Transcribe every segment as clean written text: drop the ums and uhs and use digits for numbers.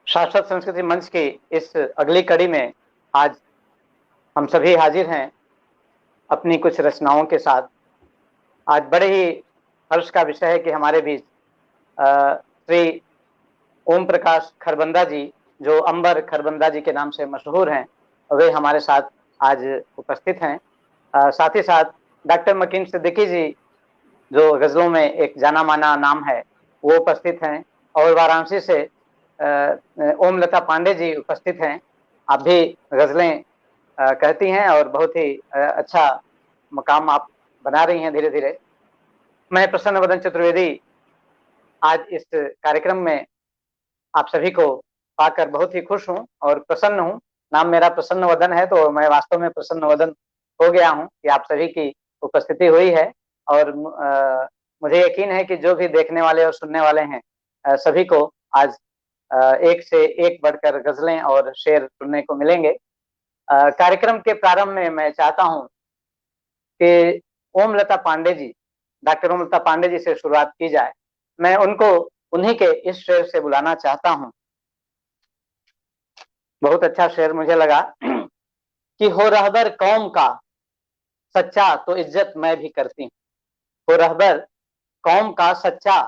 शाश्वत संस्कृति मंच की इस अगली कड़ी में आज हम सभी हाजिर हैं अपनी कुछ रचनाओं के साथ। आज बड़े ही हर्ष का विषय है कि हमारे बीच श्री ओम प्रकाश खरबंदा जी, जो अंबर खरबंदा जी के नाम से मशहूर हैं, वे हमारे साथ आज उपस्थित हैं। साथ ही साथ डॉक्टर मकीन सिद्दीकी जी, जो गज़लों में एक जाना माना नाम है, वो उपस्थित हैं। और वाराणसी से ओमलता पांडे जी उपस्थित हैं। आप भी गज़लें कहती हैं और बहुत ही अच्छा मकाम आप बना रही हैं धीरे धीरे। मैं प्रसन्न वदन चतुर्वेदी आज इस कार्यक्रम में आप सभी को पाकर बहुत ही खुश हूँ और प्रसन्न हूँ। नाम मेरा प्रसन्न वदन है, तो मैं वास्तव में प्रसन्न वदन हो गया हूँ कि आप सभी की उपस्थिति हुई है। और मुझे यकीन है कि जो भी देखने वाले और सुनने वाले हैं, सभी को आज एक से एक बढ़कर गजलें और शेर सुनने को मिलेंगे। कार्यक्रम के प्रारंभ में मैं चाहता हूं कि ओमलता पांडे जी, डॉक्टर ओमलता पांडे जी से शुरुआत की जाए। मैं उनको उन्हीं के इस शेर से बुलाना चाहता हूं। बहुत अच्छा शेर मुझे लगा कि हो रहबर कौम का सच्चा तो इज्जत मैं भी करती हूँ। हो रहबर कौम का सच्चा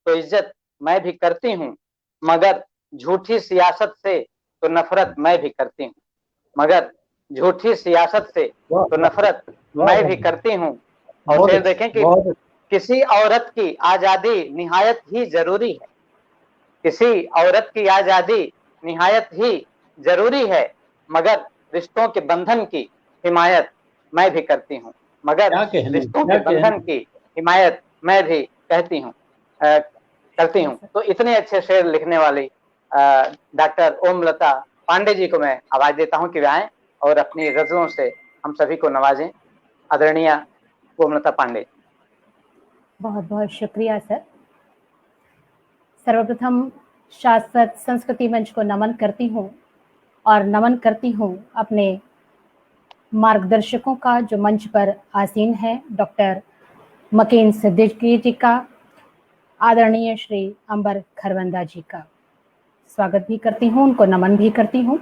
तो इज्जत मैं भी करती हूँ, मगर झूठी सियासत से तो नफरत मैं भी करती हूँ। मगर झूठी सियासत से तो नफरत मैं भी करती हूँ। और शेर देखें कि किसी औरत की आजादी निहायत ही जरूरी है। किसी औरत की आजादी निहायत ही जरूरी है, मगर रिश्तों के बंधन की हिमायत मैं भी करती हूँ। मगर रिश्तों के बंधन की हिमायत मैं भी करती हूँ। तो इतने अच्छे शेर लिखने वाली डॉक्टर ओमलता पांडे जी को मैं आवाज देता हूँ कि वे आए और अपनी गजलों से हम सभी को नवाजें। आदरणीय ओमलता पांडे। बहुत बहुत शुक्रिया सर। सर्वप्रथम शाश्वत संस्कृति मंच को नमन करती हूँ और नमन करती हूँ अपने मार्गदर्शकों का जो मंच पर आसीन है, डॉक्टर मकीन सिद्दीकी जी का, आदरणीय श्री अंबर खरबंदा जी का स्वागत भी करती हूँ, उनको नमन भी करती हूँ।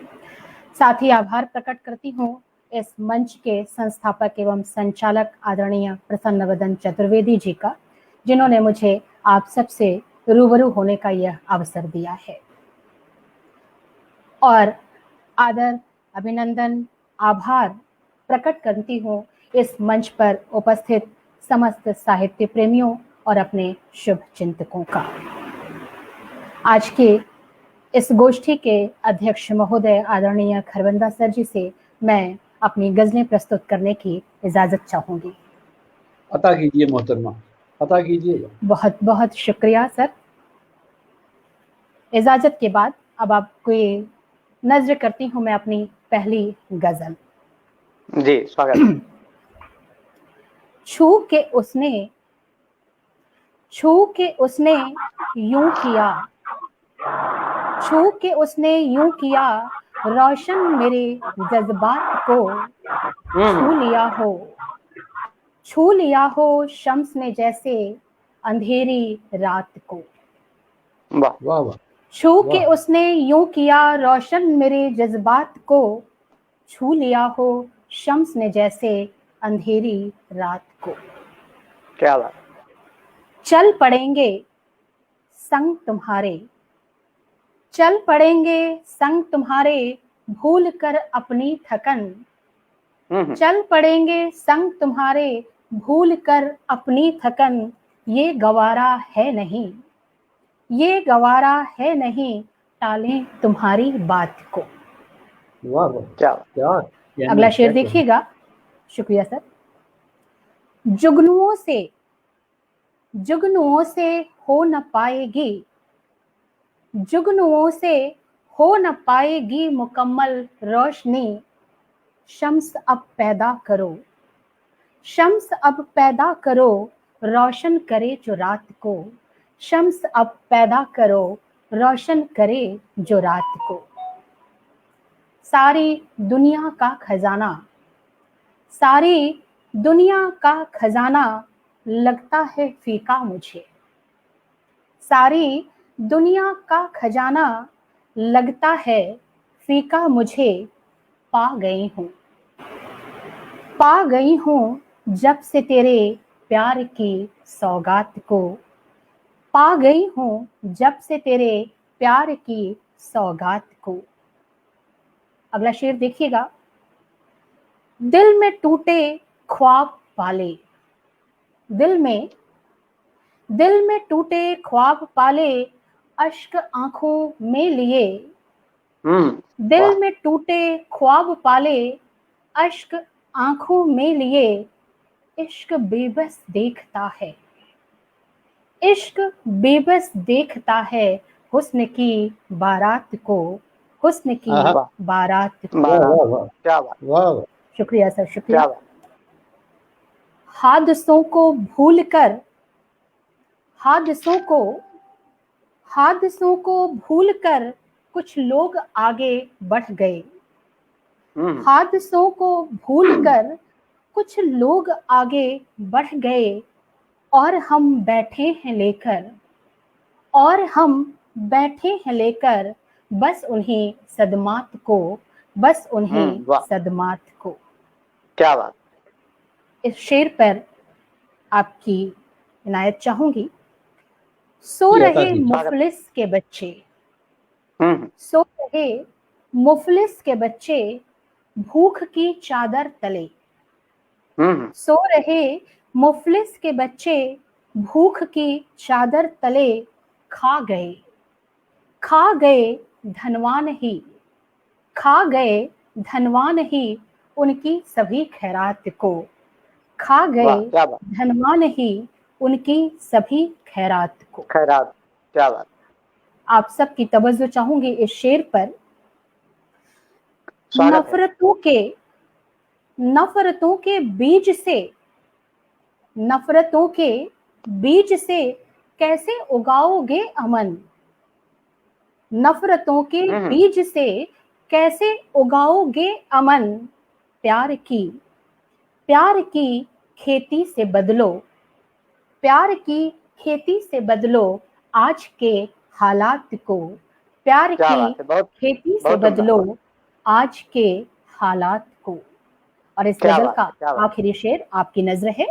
साथ ही आभार प्रकट करती हूँ इस मंच के संस्थापक एवं संचालक आदरणीय प्रसन्न वदन चतुर्वेदी जी का, जिन्होंने मुझे आप सबसे रूबरू होने का यह अवसर दिया है। और आदर, अभिनंदन, आभार प्रकट करती हूँ इस मंच पर उपस्थित समस्त साहित्य प्रेमियों और अपने शुभ चिंतकों का। आज के इस गोष्ठी के अध्यक्ष महोदय आदरणीय खरबंदा सर जी से मैं अपनी गजलें प्रस्तुत करने की इजाजत चाहूंगी। अता कीजिए मोहतरमा, अता कीजिए। बहुत बहुत शुक्रिया सर। इजाजत के बाद अब आपको नजर करती हूँ मैं अपनी पहली गजल। जी स्वागत। छू के उसने यूं किया, छू के उसने यूं किया, रोशन मेरे जज्बात को। छू लिया हो शम्स ने जैसे अंधेरी रात को। वाह वाह। छू के उसने यूं किया, रोशन मेरे जज्बात को। छू लिया हो शम्स ने जैसे अंधेरी रात को। क्या बात। चल पड़ेंगे संग तुम्हारे, चल पड़ेंगे संग तुम्हारे, भूल कर अपनी थकन। चल पड़ेंगे संग तुम्हारे, भूल कर अपनी थकन। ये गवारा है नहीं, ये गवारा है नहीं, टालें तुम्हारी बात को। वाह वाह, क्या। अगला शेर देखिएगा। शुक्रिया सर। जुगनुओं से हो न पाएगी, जुगनुओं से हो न पाएगी मुकम्मल रोशनी। शम्स अब पैदा करो, शम्स अब पैदा करो, रोशन करे जो रात को। शम्स अब पैदा करो, रोशन करे जो रात को। सारी दुनिया का खजाना, सारी दुनिया का खजाना लगता है फीका मुझे। सारी दुनिया का खजाना लगता है फीका मुझे पा गई हूँ, पा गई हूँ जब से तेरे प्यार की सौगात को, पा गई हूँ जब से तेरे प्यार की सौगात को। अगला शेर देखिएगा। दिल में टूटे ख्वाब पाले, दिल में टूटे ख्वाब पाले, अश्क आंखों में लिए, दिल में टूटे ख्वाब पाले, अश्क आंखों में लिए, इश्क बेबस देखता है, इश्क बेबस देखता है हुस्न की बारात को, हुस्न की बारात को। क्या बात, वाह, शुक्रिया सर, शुक्रिया। हादसों को भूलकर, हादसों को भूलकर कुछ लोग आगे बढ़ गए, हादसों को भूलकर कुछ लोग आगे बढ़ गए, और हम बैठे हैं लेकर, और हम बैठे हैं लेकर बस उन्हीं सदमात को, बस उन्हीं सदमात को। क्या बात। इस शेर पर आपकी इनायत चाहूंगी। सो रहे मुफलिस के बच्चे, सो रहे मुफलिस के बच्चे भूख की चादर तले, सो रहे मुफलिस के बच्चे भूख की चादर तले, खा गए, खा गए धनवान ही, खा गए धनवान ही उनकी सभी खैरात को, खा गए धनवान ही उनकी सभी खैरात को। खैरात, क्या बात। आप सबकी तवज्जो चाहूंगी इस शेर पर। नफरतों के बीज से, नफरतों के बीज से कैसे उगाओगे अमन, नफरतों के बीज से कैसे उगाओगे अमन, प्यार की खेती से बदलो, प्यार की खेती से बदलो आज के हालात को, प्यार की खेती से बदलो आज के हालात को। और इस गजल का आखिरी शेर आपकी नजर है।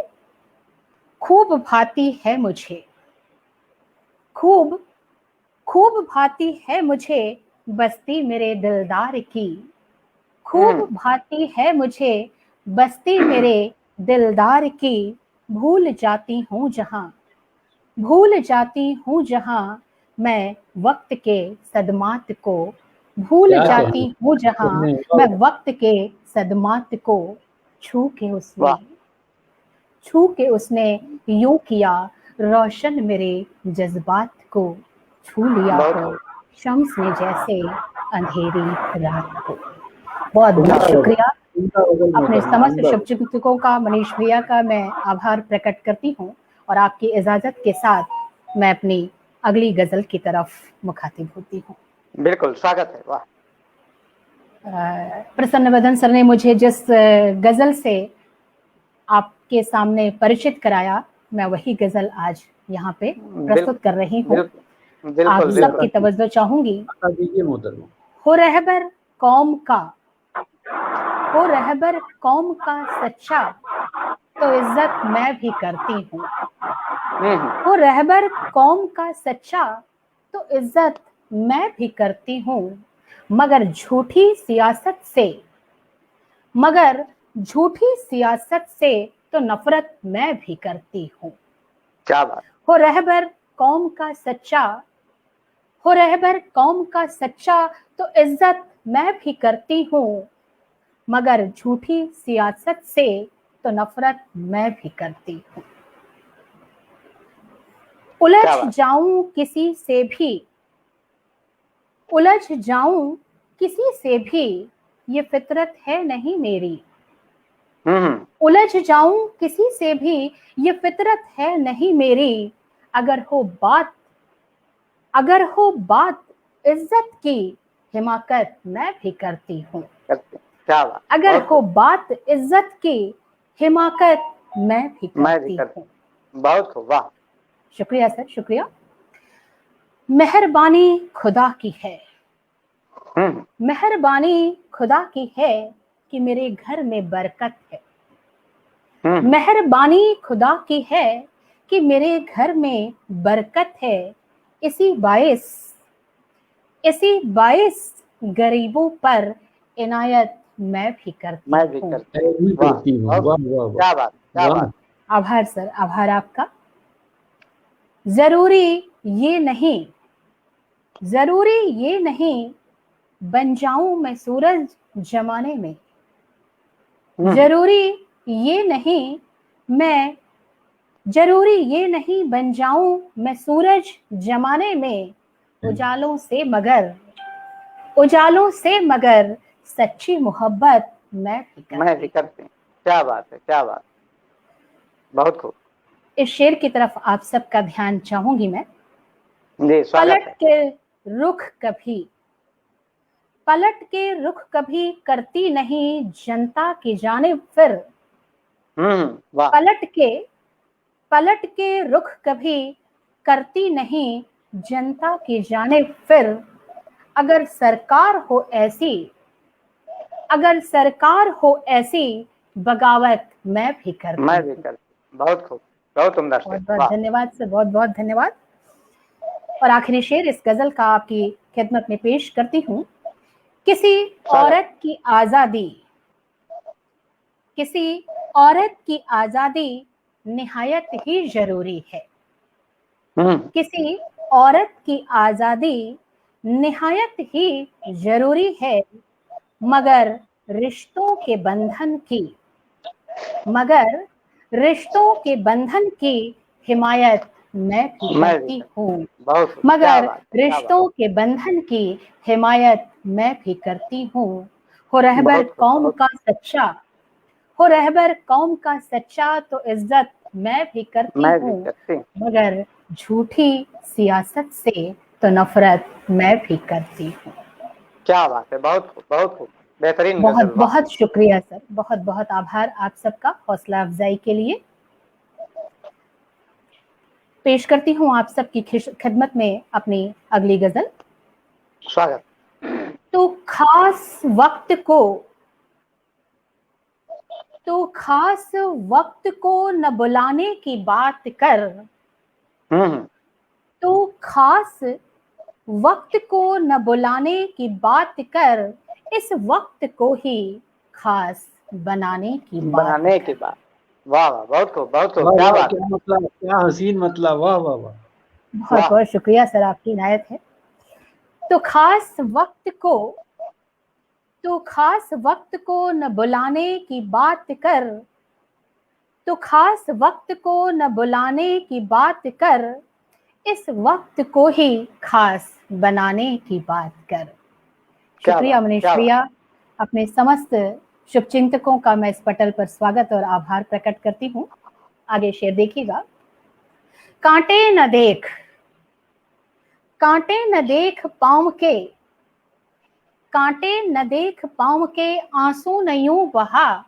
खूब भाती है मुझे, खूब भाती है मुझे बस्ती मेरे दिलदार की, खूब भाती है मुझे बस्ती मेरे दिलदार की, भूल जाती हूँ जहां, भूल जाती हूँ जहां मैं वक्त के सदमात को, भूल जाती हूँ जहां मैं वक्त के सदमात को, छू के उसने यूं किया रोशन मेरे जज्बात को, छू लिया तो शम्स ने जैसे अंधेरी रात को। बहुत बहुत शुक्रिया। अपने समस्त शुभचिंतकों का, मनीष भैया का मैं आभार प्रकट करती हूँ और आपकी इजाजत के साथ मैं अपनी अगली गजल की तरफ मुखातिब होती हूँ। बिल्कुल, स्वागत है। वाह। प्रसन्न वदन सर ने मुझे जिस गजल से आपके सामने परिचित कराया, मैं वही गजल आज यहाँ पे प्रस्तुत कर रही हूँ। आप सबकी तवज्जो चाहूंगी। हो रहबर कौम का, हो रहबर कौम का सच्चा तो इज्जत मैं भी करती हूँ, हो रहबर कौम का सच्चा तो इज्जत मैं भी करती हूँ, मगर झूठी सियासत से, मगर झूठी सियासत से तो नफरत मैं भी करती हूँ। क्या बात। हो रहबर कौम का सच्चा, हो रहबर कौम का सच्चा तो इज्जत मैं भी करती हूँ, मगर झूठी सियासत से तो नफरत मैं भी करती हूँ। उलझ जाऊं किसी से भी, उलझ जाऊं किसी से भी ये फितरत है नहीं मेरी, उलझ जाऊं किसी से भी ये फितरत है नहीं मेरी, अगर हो बात, अगर हो बात इज्जत की हिमाकत मैं भी करती हूँ, अगर हो बात इज्जत की हिमाकत मैं भी करती हूँ। बहुत खूब, वाह। शुक्रिया सर, शुक्रिया। मेहरबानी खुदा की है, मेहरबानी खुदा की है कि मेरे घर में बरकत है। हम्म, मेहरबानी खुदा की है कि मेरे घर में बरकत है। इसी बाइस गरीबों पर इनायत मैं भी करती मैं भी हूँ। करती मैं भी वाह, करती हूँ। बहुत वाह वाह वाह क्या बात, क्या वाह। बात। आभार सर, आभार आपका। जरूरी ये नहीं बन जाऊं मैं सूरज जमाने में। हम्म, जरूरी ये नहीं बन जाऊं मैं सूरज जमाने में। उजालों से मगर सच्ची मोहब्बत मैं भी मैं भी करती। करती हूँ। क्या बात है, क्या बात, बहुत खूब। इस शेर की तरफ आप सबका ध्यान चाहूंगी मैं। जी, स्वागत है। पलट के रुख कभी करती नहीं जनता की जानिब फिर। वाह। पलट के रुख कभी करती नहीं जनता की जानिब फिर। अगर सरकार हो ऐसी बगावत मैं भी करती मैं भी हूँ। करती, बहुत खूब, बहुत उम्दा शेर, बहुत बहुत वाह। धन्यवाद सर, बहुत बहुत धन्यवाद। और आखिरी शेर इस गजल का आपकी खिदमत में पेश करती हूँ। किसी स्वागत। औरत की आजादी निहायत ही जरूरी है। हम्म, किसी औरत की आजादी निहायत ही जरूरी है। मगर रिश्तों के बंधन की मगर रिश्तों के बंधन की हिमायत मैं भी मैं भी करती करती, हूँ। बहुत खूब, क्या मगर बात है, क्या बात, रिश्तों के बंधन की हिमायत मैं भी करती हूँ। हो रहबर बहुत खूब, कौम बहुत। का सच्चा हो रहबर कौम का सच्चा तो इज्जत मैं भी करती मैं भी हूँ। करती हूँ। मगर झूठी सियासत से तो नफरत मैं भी करती हूँ। क्या बात है, बहुत खूब, बहुत खूब, बेहतरीन बहुत गजल, वाह। बहुत शुक्रिया सर, बहुत बहुत आभार आप सबका हौसला अफजाई के लिए। पेश करती हूँ आप सबकी खिदमत में अपनी अगली गजल। स्वागत। तो खास वक्त को न बुलाने की बात कर। हम्म, तो खास वक्त को न बुलाने की बात कर। इस वक्त को ही खास बनाने की बात बनाने की कर। बात, वाह वाह, बहुत खूब, बहुत खूब, वाह क्या वाह, बात क्या मतलब, क्या हसीन मतलब, वाह वाह वाह। बहुत वाह। बहुत शुक्रिया सर, आपकी इनायत है। तो खास वक्त को न बुलाने की बात कर। तो खास वक्त को न बुलाने की बात कर। इस वक्त को ही खास बनाने की बात कर। क्या शुक्रिया बात, क्या बात। मनीश्रिया। अपने समस्त शुभचिंतकों का मैं इस पटल पर स्वागत और आभार प्रकट करती हूँ। आगे शेर देखिएगा। कांटे न देख पाँव के कांटे न देख पाँव के आंसू न यूं बहा।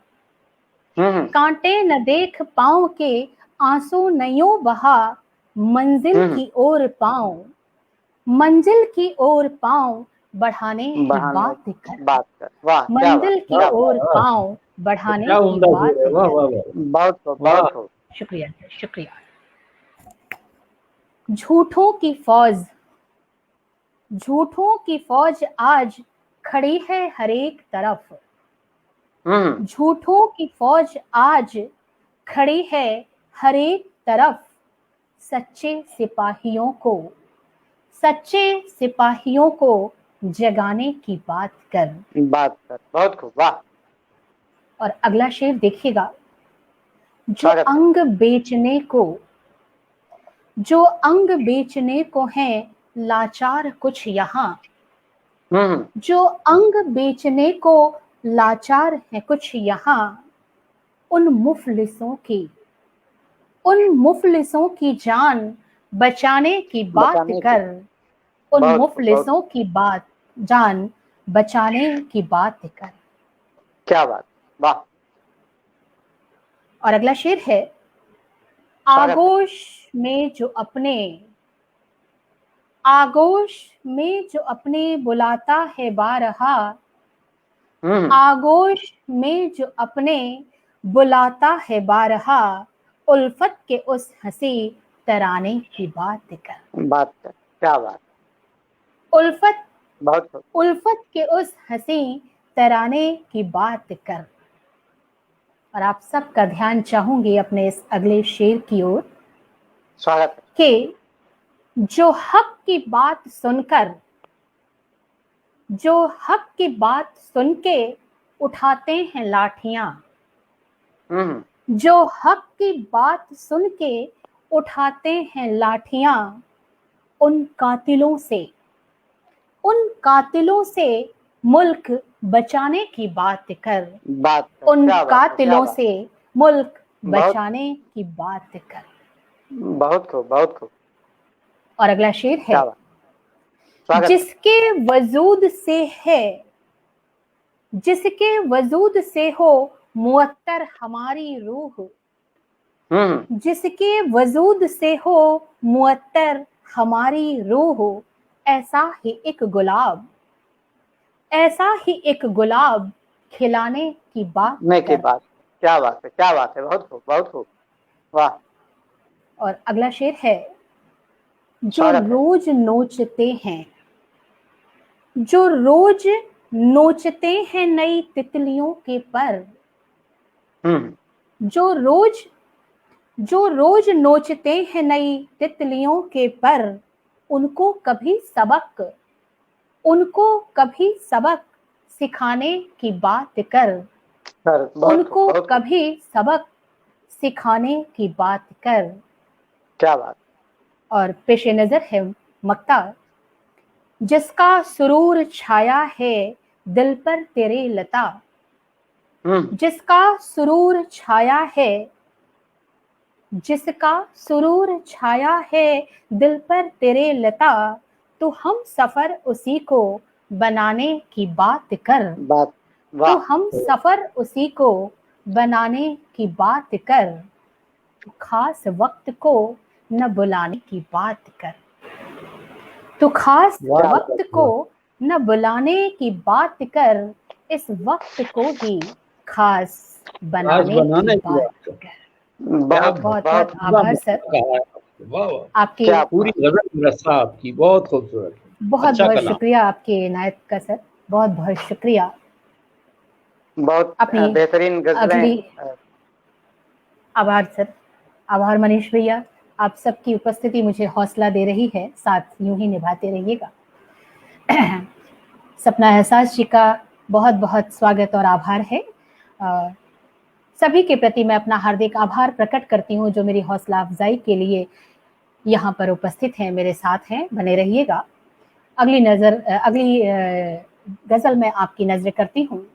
हम्म, कांटे न देख पाँव के आंसू न यूं बहा। मंजिल हम्म, की ओर पाँव बढ़ाने की बढ़ाने बात कर। की बात कर, वाह, क्या बात, मंजिल की वाह क्या बात, ओर वाह वाह, पाँव बढ़ाने क्या की उम्दा बात शेर है, वाह कर। वाह वाह बहुत खूब, वाह। बहुत खूब। शुक्रिया सर, शुक्रिया। झूठों की फौज आज खड़ी है हर एक तरफ। हम्म, झूठों की फौज आज खड़ी है हर एक तरफ। सच्चे सिपाहियों को जगाने की बात कर। बात कर, बहुत खूब, वाह। और अगला शेर देखिएगा। जो स्वागत है। अंग बेचने को हैं लाचार कुछ यहाँ। हम्म, जो अंग बेचने को लाचार है कुछ यहाँ। उन मुफलिसों की जान बचाने की बात बताने की, कर। उन बहुत खूब, बहुत, मुफलिसों की जान बचाने की बात कर। क्या बात, वाह। और अगला शेर है। स्वागत है। आगोश में जो अपने आगोश में जो अपने बुलाता है बारहा, आगोश में जो अपने बुलाता है बारहा, उल्फत के उस हंसी तराने की बात कर। क्या बात। उल्फत, बहुत उल्फत के उस हंसी तराने की बात कर। और आप सबका ध्यान चाहूंगी अपने इस अगले शेर की ओर। स्वागत है। कि जो हक की बात सुनकर, जो हक की बात सुन के उठाते हैं लाठियां, जो हक की बात सुन के उठाते हैं लाठियां, उन कातिलों से मुल्क बचाने की बात कर। उन कातिलों से मुल्क बचाने की बात कर। बहुत खूब, बहुत खूब। और अगला शेर है, जिसके वजूद से है, जिसके वजूद से हो मुअत्तर हमारी रूह, जिसके वजूद से हो मुअत्तर हमारी रूह, ऐसा ही एक गुलाब, ऐसा ही एक गुलाब खिलाने की बात कर। क्या बात है, क्या बात है। बहुत खूब, बहुत खूब। वाह। और अगला शेर है, जो रोज नोचते हैं, जो रोज नोचते हैं नई तितलियों के पर, जो रोज नोचते हैं नई तितलियों के पर, उनको कभी सबक सिखाने की बात कर। उनको कभी सबक सिखाने की बात कर। क्या बात। और पेशे नजर है मक्ता, जिसका सुरूर छाया है दिल पर तेरे लता, जिसका सुरूर छाया है, जिसका सुरूर छाया है दिल पर तेरे लता, तो हम सफर उसी को बनाने की बात कर। तो हम सफर उसी को बनाने की बात कर। खास वक्त को न बुलाने की बात कर। तो खास वक्त को न बुलाने की बात कर, इस वक्त को ही खास बनाने की बात कर। बहुत बहुत आभार सर, आपकी पूरी गजल रसा आपकी बहुत खूबसूरत। बहुत बहुत शुक्रिया आपके इनायत का सर, बहुत बहुत शुक्रिया। बहुत बेहतरीन गजलें। आभार सर, आभार मनीष भैया। आप सबकी उपस्थिति मुझे हौसला दे रही है, साथ यूं ही निभाते रहिएगा। सपना एहसास जी का बहुत बहुत स्वागत और आभार है। सभी के प्रति मैं अपना हार्दिक आभार प्रकट करती हूँ जो मेरी हौसला अफजाई के लिए यहाँ पर उपस्थित हैं, मेरे साथ हैं। बने रहिएगा। अगली गजल में आपकी नजर करती हूँ।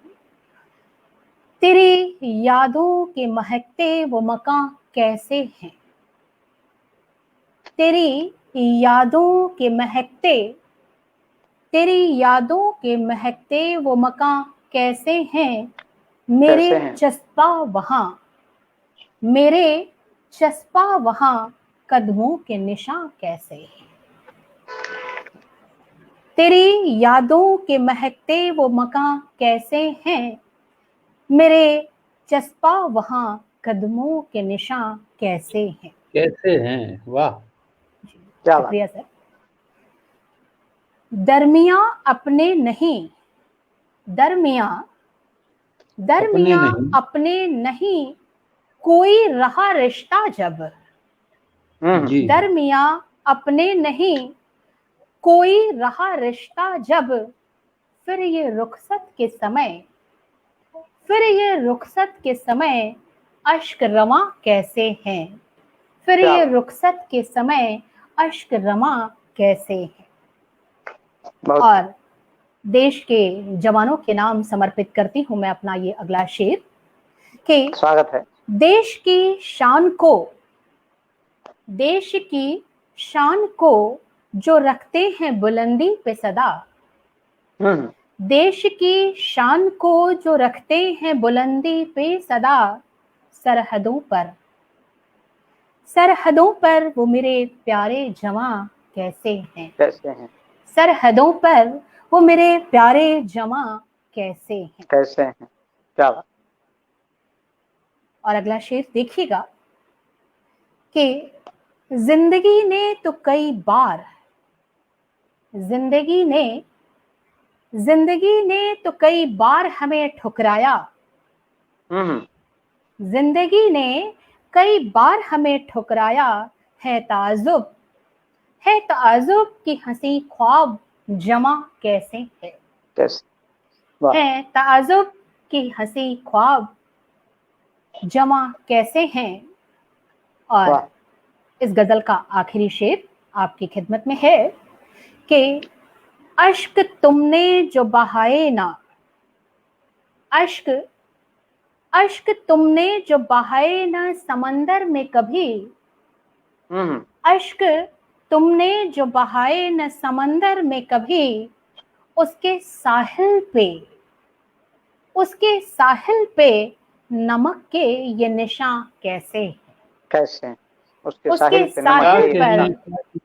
तेरी यादों के महकते वो मकां कैसे हैं, तेरी यादों के महकते, तेरी यादों के महकते वो मकां कैसे हैं, मेरे चस्पा वहां, मेरे चस्पा वहां कदमों के निशान कैसे हैं। तेरी यादों के महकते वो मकां कैसे हैं, मेरे चस्पा वहां कदमों के निशान कैसे हैं। कैसे हैं, वाह। शुक्रिया सर। दरमिया अपने नहीं, दरमिया अपने नहीं कोई रहा रिश्ता जब, दरमिया अपने नहीं कोई रहा रिश्ता जब, फिर ये रुखसत के समय, फिर ये रुखसत के समय अश्क रमा कैसे हैं, फिर ये रुखसत के समय अश्क रमा कैसे हैं। और देश के जवानों के नाम समर्पित करती हूं मैं अपना ये अगला शेर कि स्वागत है। देश की शान को, देश की शान को जो रखते हैं बुलंदी पे सदा, देश की शान को जो रखते हैं बुलंदी पे सदा, सरहदों पर, सरहदों पर वो मेरे प्यारे जवां कैसे हैं, कैसे हैं, सरहदों पर वो मेरे प्यारे जमा कैसे हैं। कैसे हैं, क्या बात। और अगला शेर देखिएगा कि जिंदगी ने तो कई बार, जिंदगी ने तो कई बार हमें ठुकराया, जिंदगी ने कई बार हमें ठुकराया, है ताजुब की हंसी ख्वाब जमा कैसे है, कैसे, वाह, है ताजुब की हंसी ख्वाब जमा कैसे हैं। और वाह, इस गजल का आखिरी शेर आपकी खिदमत में है कि अश्क तुमने जो बहाए ना, अश्क तुमने जो बहाए ना समंदर में कभी, अश्क तुमने जो बहाए न समंदर में कभी, उसके साहिल पे नमक के ये निशान कैसे, कैसे, उसके उसके साहिल पे नमक साहिल के पर। निशान।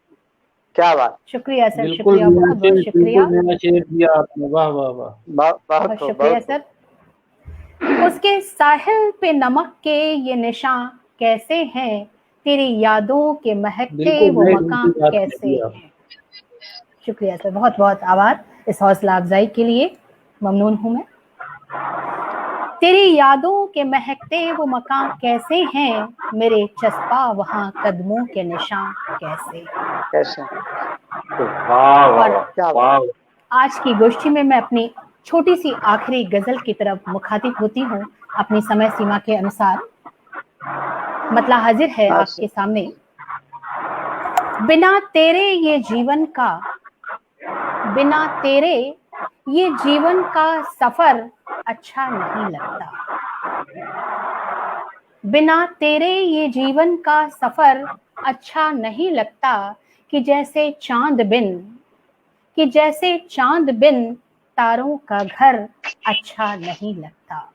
क्या बात, शुक्रिया सर, बिल्कुल शुक्रिया, नया बहुत शेर, बहुत शुक्रिया, बिल्कुल नया शेर दिया आपने, वाह वाह वाह। बहुत बहुत खूब, शुक्रिया बहुत खूब। सर। उसके साहिल पे नमक के ये निशान कैसे हैं, तेरी यादों के महकते बिल्कुल वो नए ढंग मकान की बात कह कैसे दी आप। हैं। शुक्रिया सर, बहुत बहुत आभार इस हौसला अफजाई के लिए, ममनून हूं मैं। तेरी यादों के महकते वो मकान कैसे हैं, मेरे चस्पा वहां कदमों के निशान कैसे। कैसे, वाह और वाह क्या वाह। बात, आज की गोष्ठी में मैं अपनी छोटी सी आखिरी गजल की तरफ मुखातिब होती हूँ अपनी समय सीमा के अनुसार। मतला हाजिर है आपके सामने। बिना तेरे ये जीवन का, बिना तेरे ये जीवन का सफर अच्छा नहीं लगता, बिना तेरे ये जीवन का सफर अच्छा नहीं लगता, कि जैसे चांद बिन, कि जैसे चांद बिन तारों का घर अच्छा नहीं लगता,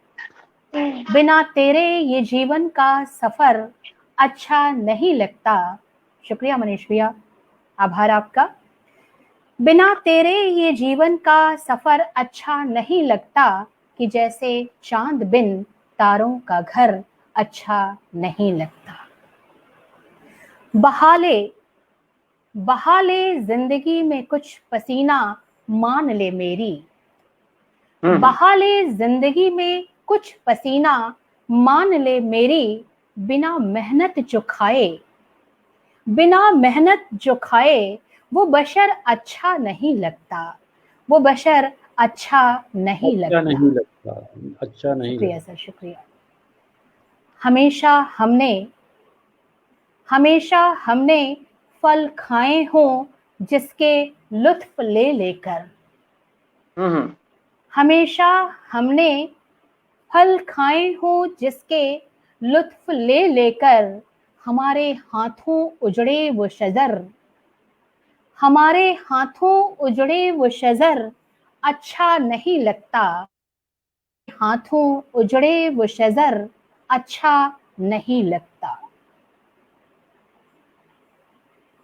बिना तेरे ये जीवन का सफर अच्छा नहीं लगता। शुक्रिया मनीष भैया, आभार आपका। बिना तेरे ये जीवन का सफर अच्छा नहीं लगता, कि जैसे चांद बिन तारों का घर अच्छा नहीं लगता। बहाले बहाले जिंदगी में कुछ पसीना मान ले मेरी, बहाले जिंदगी में कुछ पसीना मान ले मेरी, बिना मेहनत जो खाए, बिना मेहनत जो खाए वो बशर अच्छा नहीं लगता, वो बशर अच्छा नहीं अच्छा लगता। नहीं लगता, अच्छा नहीं शुक्रिया लगता। सर, शुक्रिया। हमेशा हमने फल खाए हों जिसके लुत्फ ले लेकर, हमेशा हमने फल खाए हों जिसके लुत्फ ले लेकर, हमारे हाथों उजड़े वो शजर, हमारे हाथों उजड़े वो शजर अच्छा नहीं लगता, हाथों उजड़े वो शजर अच्छा नहीं लगता।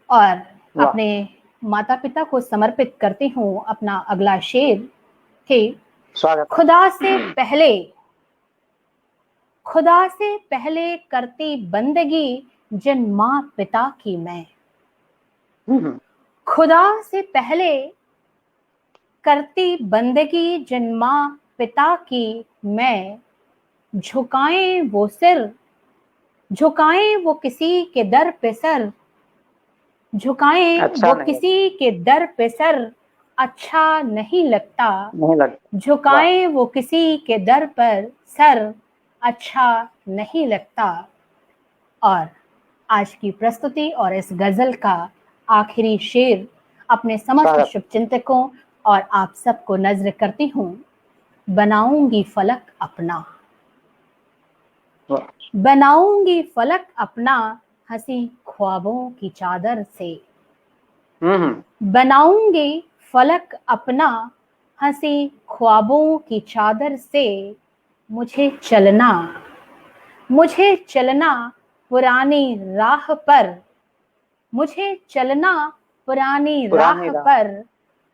और अपने माता पिता को समर्पित करती हूँ अपना अगला शेर कि स्वागत। खुदा से पहले करती बंदगी जिन माँ पिता की मैं, खुदा से पहले करती बंदगी जिन माँ पिता की मैं, झुकाएं वो सिर, झुकाएं वो किसी के दर पे सर, झुकाएं अच्छा वो नहीं किसी के दर पे सर अच्छा नहीं लगता, नहीं लगता, झुकाएं वो किसी के दर पर सर अच्छा नहीं लगता। और आज की प्रस्तुति और इस गजल का आखिरी शेर अपने समस्त स्वागत। शुभचिंतकों और आप सबको नज्र करती हूँ। बनाऊंगी फलक अपना, बनाऊंगी फलक अपना हंसी ख्वाबों की चादर से, बनाऊंगी फलक अपना हंसी ख्वाबों की चादर से, मुझे चलना पुरानी राह पर, मुझे चलना पुरानी पुरानी राह राह पर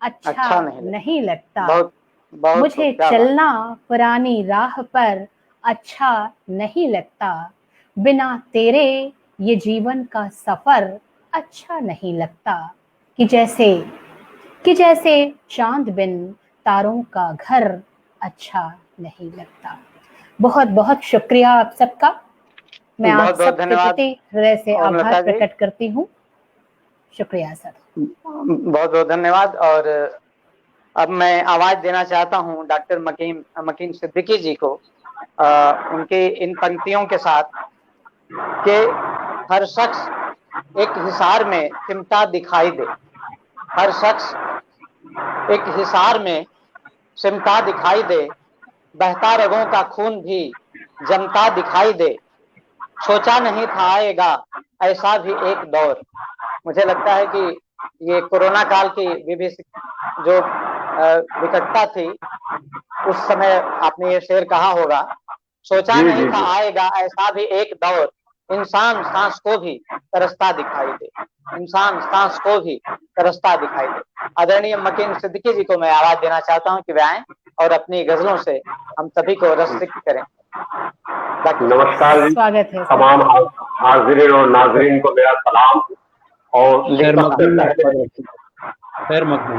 अच्छा अच्छा नहीं लगता। बहुत बहुत मुझे क्या बात। चलना पुरानी राह पर अच्छा नहीं लगता। बिना तेरे ये जीवन का सफर अच्छा नहीं लगता। कि जैसे चांद बिन तारों का घर अच्छा नहीं लगता। बहुत बहुत शुक्रिया आप सबका। मैं आप बहुत बहुत सबके धन्यवाद प्रति हृदय से और आभार लता जी, प्रकट करती हूँ। शुक्रिया सर। बहुत बहुत धन्यवाद। और अब मैं आवाज देना चाहता हूँ डॉक्टर मकीन सिद्दीकी जी को, उनकी इन पंक्तियों के साथ कि हर शख्स एक हिसार में सिमटा दिखाई दे, हर शख्स एक हिसार में सिमटा दिखाई दे, बहता रगों का खून भी जमता दिखाई दे, सोचा नहीं था आएगा ऐसा भी एक दौर। मुझे लगता है कि ये कोरोना काल की जो विकटता थी, उस समय आपने ये शेर कहा होगा, सोचा नहीं था आएगा ऐसा भी एक दौर, इंसान सांस को भी तरसता दिखाई दे, इंसान सांस को भी तरसता दिखाई दे। आदरणीय मकीन सिद्दीकी जी को मैं आवाज देना चाहता हूं कि वे आएं और अपनी गजलों से हम सभी को रसिक करें। नमस्कार जी, स्वागत है सर। तमाम हाजिरीन और नाजरीन को मेरा सलाम। और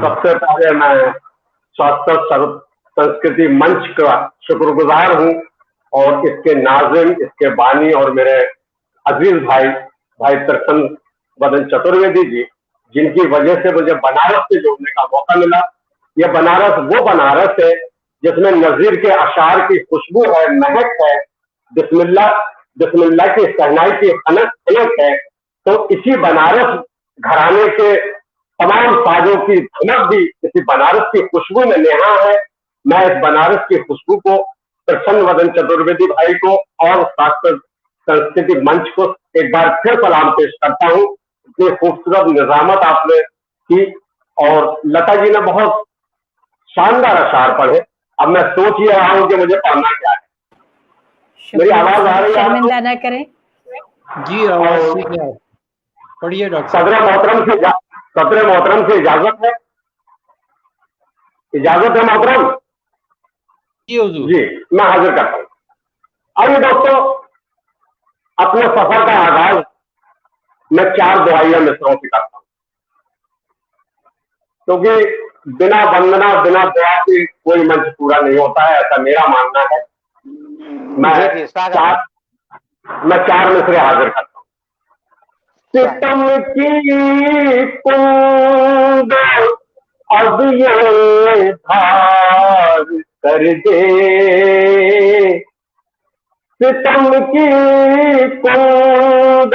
सबसे पहले मैं स्वास्थ्य संस्कृति मंच का शुक्रगुजार हूँ और इसके नाज़िम, इसके बानी और मेरे अजीज भाई प्रसन्न वदन चतुर्वेदी जी, जिनकी वजह से मुझे बनारस से जुड़ने का मौका मिला। यह बनारस वो बनारस है जिसमें नजीर के अशार की खुशबू है, महक है, बिस्मिल्लाह की सहनाई की खनक है। तो इसी बनारस घराने के तमाम साजों की धमक भी इसी बनारस की खुशबू में नेहा है। मैं इस बनारस की खुशबू को प्रसन्न वदन चतुर्वेदी भाई को और शास्त्र संस्कृति मंच को एक बार फिर सलाम पेश करता हूँ। इतनी खूबसूरत निजामत आपने की और लता जी ने बहुत शानदार अशार पढ़े। अब मैं सोच ही रहा हूँ कि मुझे पढ़ना क्या है। मेरी आवाज आ रही है? शर्मिंदा न करें जी, आवाज ठीक है, पढ़िए डॉक्टर। सदर मोहतरम से इजाजत है? इजाजत है मोहतरम? जी, मैं हाजिर करता हूँ। आइए दोस्तों, अपने सफर का आगाज मैं 4 दुआइया मिसरों से करता हूँ, क्योंकि बिना वंदना बिना दुआ के कोई मंच पूरा नहीं होता है, ऐसा मेरा मानना है। मैं 4 मिसरे हाजिर करता हूँ। सितम की कुंद अब ये धार कर दे, सितम की कुंद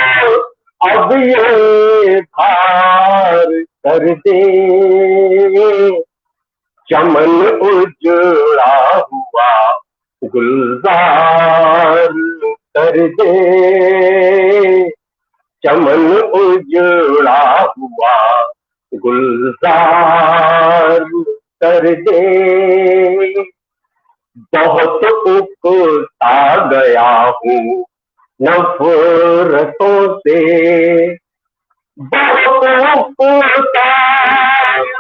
अब ये धार कर दे, चमन उजड़ा हुआ गुलजार कर दे, चमन उजड़ा हुआ गुलजार कर दे। बहुत उकता गया हूँ नफरतों से, बहुत उकता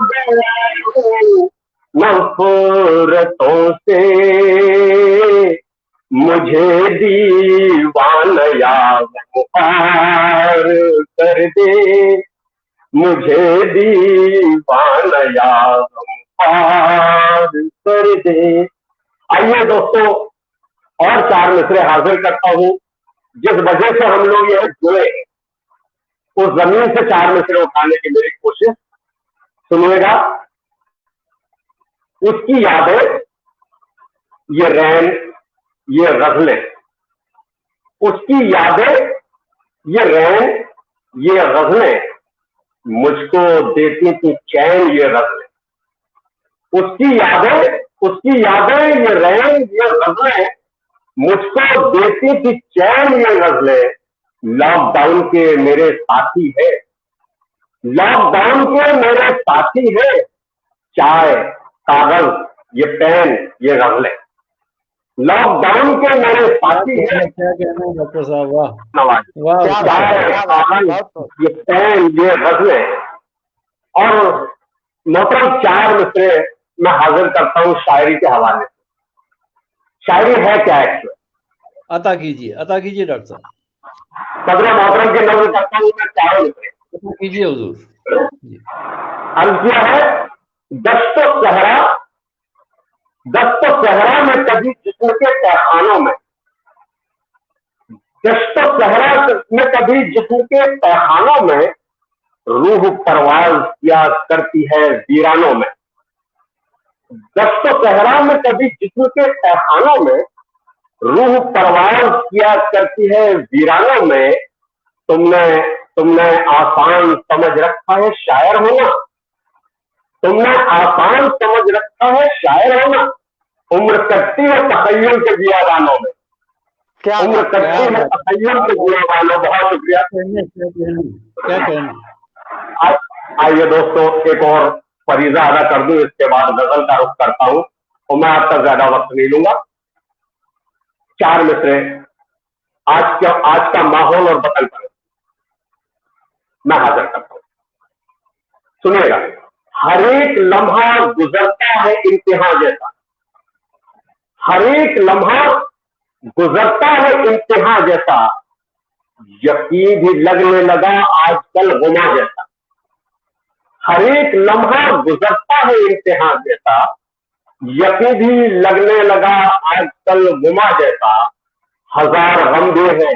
गया हूँ नफरतों से, मुझे दीवानया पार कर दे, मुझे दीवानया पार कर दे। आइए दोस्तों, और 4 मिसरे हाजिर करता हूं। जिस वजह से हम लोग यह जुड़े, उस जमीन से 4 मिसरे उठाने की मेरी कोशिश सुनिएगा। उसकी यादें, ये रैन, ये गजलें, उसकी यादें, ये रैन, ये गजलें, मुझको देती थी चैन ये गजलें। उसकी यादें, ये रैन, ये गजलें, मुझको देती थी चैन ये गजलें। लॉकडाउन के मेरे साथी है, लॉकडाउन के मेरे साथी है, चाय, कागज, ये पेन, ये गजलें। लॉकडाउन के मेरे साथी है। क्या कहना है डॉक्टर साहब, वाह वाह, ये पेन, ये गजलें, और मोहतरम 4 मिसरे मैं हाजिर करता हूं शायरी के हवाले से। शायरी है क्या एक्चुअल? अता कीजिए डॉक्टर साहब। सदर मोहतरम की नजर करता हूं मैं 4 मिसरे। अता कीजिए हुजूर जी। अर्ज किया है, दस्तो सहरा में कभी जिस्म के तहखानों में, दस्तो सहरा में कभी जिस्म के तहखानों में, रूह परवाज किया करती है वीरानों में। दस्तो सहरा में कभी जिस्म के तहखानों में, रूह परवाज किया करती है वीरानों में। तुमने आसान समझ रखा है शायर होना, तुमने आसान समझ रखा है शायर होना। उम्र कटती है तखय्युल के बियाबानों में, क्या उम्र कटती है तखय्युल के बियाबानों। बहुत शुक्रिया। क्या कहना। आइए दोस्तों, एक और फरीजा अदा कर दूं, इसके बाद गजल का रुख करता हूं और मैं आपका ज्यादा वक्त नहीं लूंगा। 4 मिसरे आज का माहौल और बदल पर मैं हाजिर करता हूं। सुनिएगा। हर एक लम्हा गुजरता है इम्तिहान जैसा, हर एक लम्हा गुजरता है इम्तिहान जैसा, यकीन भी लगने लगा आजकल गुमा जैसा। हर एक लम्हा गुजरता है इम्तिहान जैसा, यकीन भी लगने लगा आजकल गुमा जैसा। हजार गम भी है,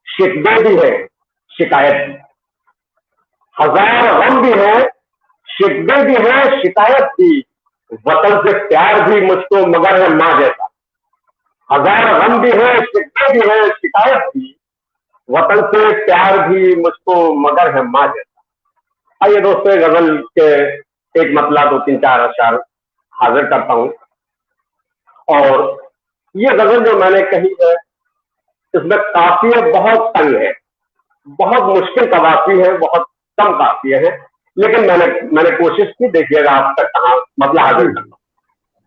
शिकवे भी है, शिकायत भी। हजार गम भी है, शिकवे भी है, शिकायत भी। वतन से प्यार भी मुझको मगर है माँ जैसा। हजार गम भी है, शिकवे भी है, शिकायत भी। वतन से प्यार भी मुझको मगर है माँ जैसा। आइए दोस्तों, गजल के एक मतला 2-3-4 अशआर हाजिर करता हूं। और ये गजल जो मैंने कही है, इसमें काफिया बहुत तंग है, बहुत मुश्किल कवाफी है, बहुत कम काफिया है, लेकिन मैंने कोशिश की। देखिएगा आप तक कहाँ मतलब हाजिर करता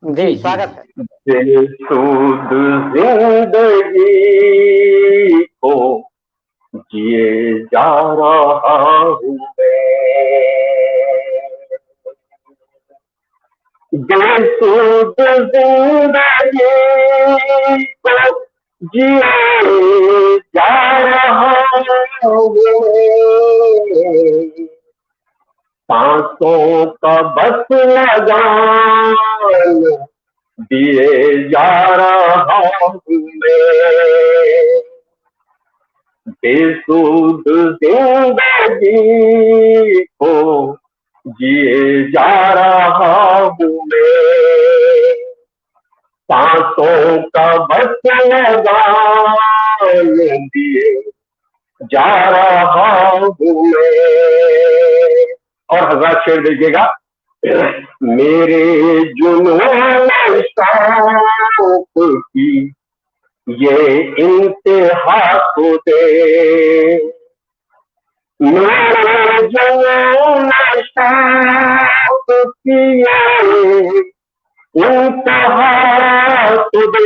हूं। जी, स्वागत है। बेसुध जिंदगी को जिए जा रहा हूं मैं, बेसुध जिंदगी को जिए जा रहा हूं, सांसों का बस लगान दिए जा रहा हूं मैं। बेसुध जिंदगी को जिए जा रहा हूं मैं, सांसों का बस लगान दिए जा रहा हूं मैं। और हज़रात शेर देखिएगा। मेरे जुनून शौक की ये इंतहा तो दे, मेरे जुनून शौक की ये इंतहा तो दे।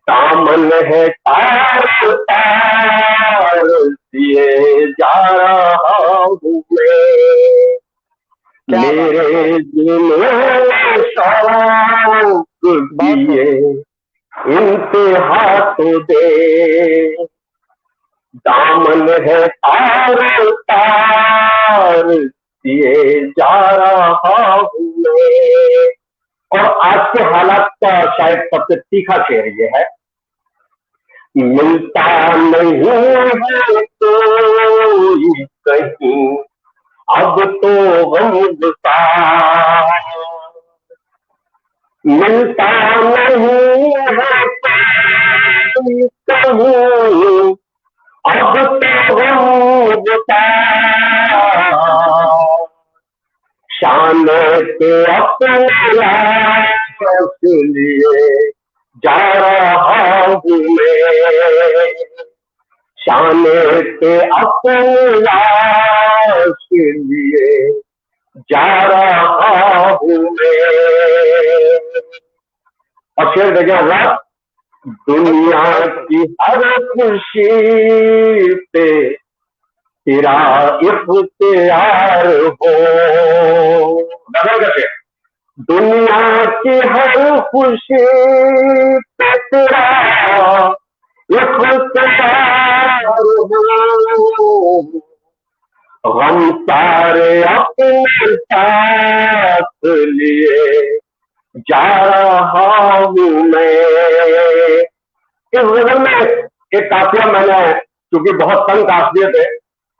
दामन है तार तार दिए जा रहा हूं मैं, मेरे जुनून शौक दिए इंतहा तो दे। दामन है तार तार दिए जा रहा हूं मैं। और आज के हालात का शायद सबसे तीखा शेर ये है। मिलता नहीं है कोई कहीं अब तो गमगुसार, मिलता नहीं है कोई कहीं अब तो गमगुसार। शान के अपने लिए जा रहा हूं मैं, शान के अपने लिए जा रहा हूं मैं। और शेर देखिए हज़रात। दुनिया की हर खुशी पे तेरा इख्तियार हो। नजर करते दुनिया की हर खुशी पे तेरा इख्तियार हो। गम सारे अपने साथ लिए जा रहा हूं मैं। इस गजल में एक काफिया मैंने, क्योंकि बहुत तंग काफियत है,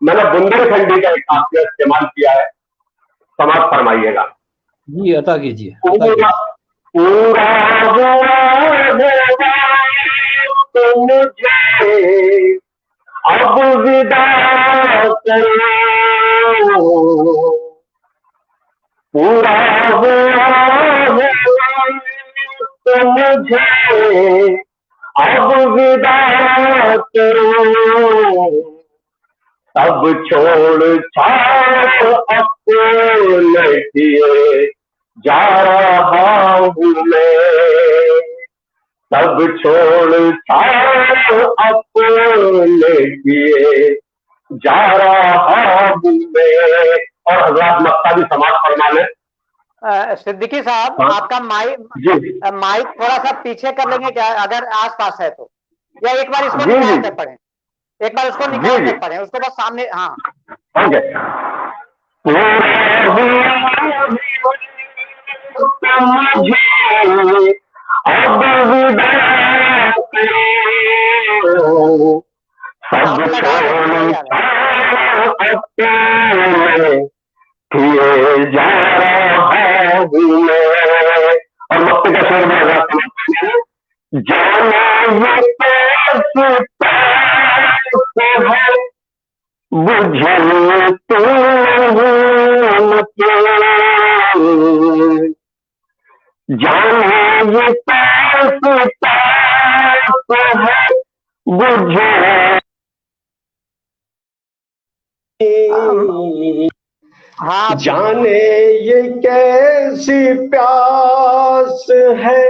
मैंने बुंदेलखंडी का एक काफिया इस्तेमाल किया है, समाप्त फरमाइएगा। जी अता कीजिए। पूरा पूरा तो मुझे अब विदा करो। पूरा तो मुझे अब विदा करो। तब छोड़ छाड़ अपने किए जा रहा हूं मैं। तब छोड़ छाड़ अपने किए जा रहा हूं मैं। और हजरात मक्का भी समाप्त फरमा लें। सिद्दीकी साहब, हाँ। आपका जी माइक थोड़ा सा पीछे कर लेंगे क्या, अगर आसपास है तो, या एक बार इसको जी निकाल जी कर पढ़ें, एक बार उसको जी निकाल जी कर पढ़ें, उसको बस सामने। हाँ, ओके। अब विदा करो। सब साउंड लगा लें, छोड़ सही आ रहा है। अपने किए जा रहा हूं मैं। और वक्त का शेर में जाना ये पास है बुझे तो मतलब। जाना ये पास है बुझे हाँ, जाने ये कैसी प्यास है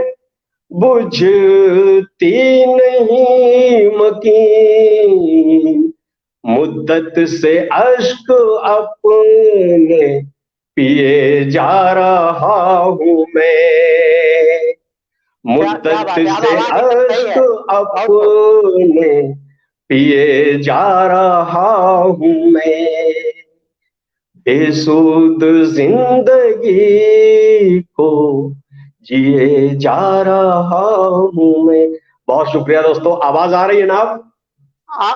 बुझती नहीं मकीन। मुद्दत से अश्क अपने पिए जा रहा हूं मैं। क्या मुद्दत बात है, अब से आवाज एकदम सही अश्क है, बहुत खूब। अपने पिए जा रहा हूं मैं। बेसुध जिंदगी को जिए जा रहा हूं मैं। बहुत शुक्रिया दोस्तों। आवाज आ रही है ना आप?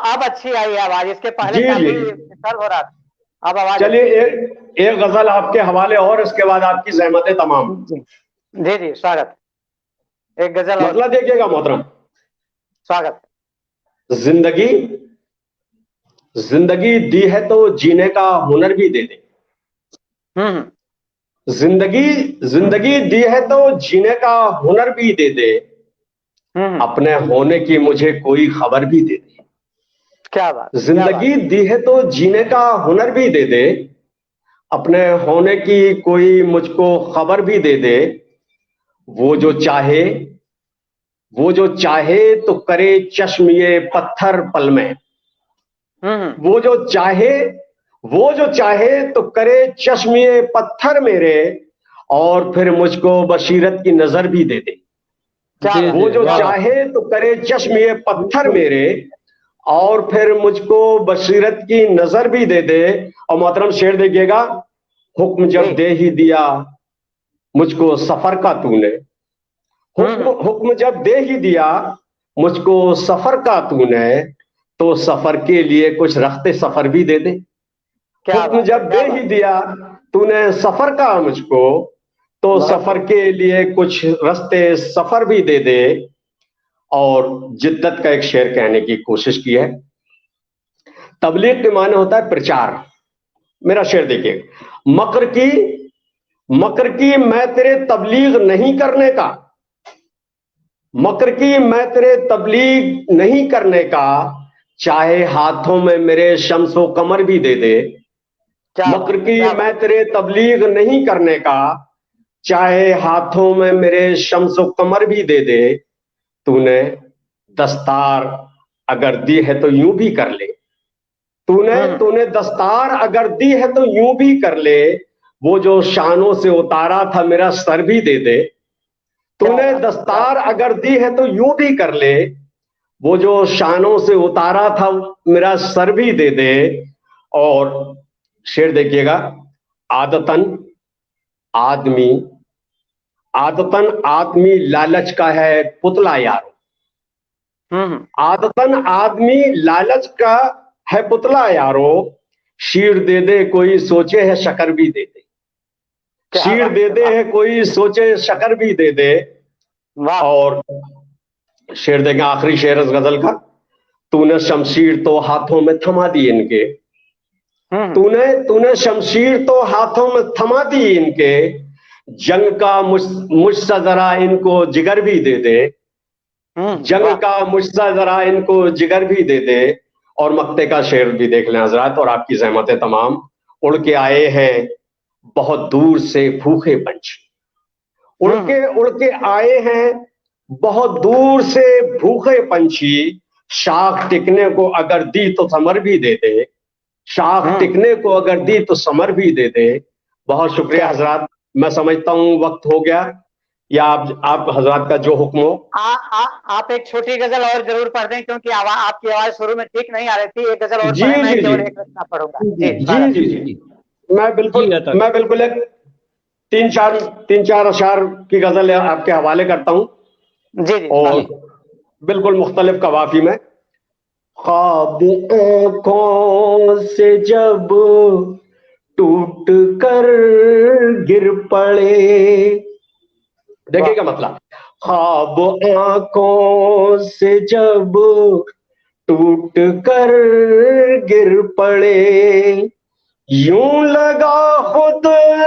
अब अच्छी आई है आवाज, इसके पहले जी जी। काफी डिस्टर्ब हो रहा था, अब आवाज चलिए अच्छी है। एक गजल आपके हवाले और इसके बाद आपकी जहमतें तमाम। जी जी जी, स्वागत, एक गजल और, मसला देखिएगा मोहतरम। स्वागत। जिंदगी जिंदगी दी है तो जीने का हुनर भी दे दे। हम्म, जिंदगी जिंदगी दी है तो जीने का हुनर भी दे दे। अपने होने की मुझे कोई खबर भी दे दे। क्या बात, क्या जिंदगी बात। दी है तो जीने का हुनर भी दे दे। अपने होने की कोई मुझको खबर भी दे दे। वो जो चाहे वो जो चाहे तो करे चश्म ये पत्थर पल में। वो जो चाहे वो जो चाहे तो करे चश्म ये पत्थर मेरे। और फिर मुझको बशीरत की नजर भी दे दे। वो जो चाहे तो करे चश्म ये पत्थर मेरे। और फिर मुझको बशीरत की नजर भी दे दे। और मोहतरम शेर देखिएगा। हुक्म जब दे ही दिया मुझको सफर का तूने। हुक्म जब दे ही दिया मुझको सफर का तूने। तो सफर के लिए कुछ रखते सफर भी दे दे। हुक्म जब दे ही दिया तूने सफर का मुझको। तो सफर के लिए कुछ रास्ते सफर भी दे दे। और जिद्दत का एक शेर कहने की कोशिश की है। तबलीग के माने होता है प्रचार। मेरा शेर देखिए। मकर की मैं तेरे तबलीग नहीं करने का। मकर की मैं तेरे तबलीग नहीं करने का। चाहे हाथों में मेरे शम्सो कमर भी दे दे। मकर की मैं तेरे तबलीग नहीं करने का। चाहे हाथों में मेरे शम्सो कमर भी दे दे। तूने दस्तार अगर दी है तो यूं भी कर ले। तूने दस्तार अगर दी है तो यूं भी कर ले, वो जो शानों से उतारा था मेरा सर भी दे दे। तूने दस्तार अगर दी है तो यूं भी कर ले, वो जो शानों से उतारा था मेरा सर भी दे दे। और शेर देखिएगा, आदतन आदमी लालच का है पुतला यारो। आदतन आदमी लालच का है पुतला यारो, शीर दे दे कोई सोचे है शकर भी दे दे। शीर दे दे है कोई सोचे शकर भी दे दे। और शेर देंगे, आखिरी शेर इस गजल का, तूने शमशीर तो हाथों में थमा दी इनके। तूने शमशीर तो हाथों में थमा दी इनके, जंग का मुझसे जरा इनको जिगर भी दे दे। जंग का मुझसे जरा इनको जिगर भी दे दे। और मक्ते का शेर भी देख लें हजरात, और आपकी ज़हमत तमाम। उड़ के आए हैं बहुत दूर से भूखे पंछी, उड़ के आए हैं बहुत दूर से भूखे पंछी, शाख टिकने को अगर दी तो समर भी दे दे। शाख टिकने को अगर दी तो समर भी दे दे। बहुत शुक्रिया हजरात, मैं समझता हूं वक्त हो गया, या आप हजरात का जो हुक्म हो। आप एक छोटी गजल और जरूर पढ़ दें, क्योंकि आपकी आवाज शुरू में ठीक नहीं आ रही थी। एक गजल और जी पढ़ें, मैं जी केवल जी एक रचना पढ़ूंगा। जी, मैं बिल्कुल एक तीन चार अशार की गजल आपके हवाले करता हूं। जी जी। और बिल्कुल मुख्तलिफ कवाफी में। ख्वाब आंखों से जब टूट कर गिर पड़े, देखिएगा मतलब, ख्वाब आंखों से जब टूट कर गिर पड़े, यूं लगा खुद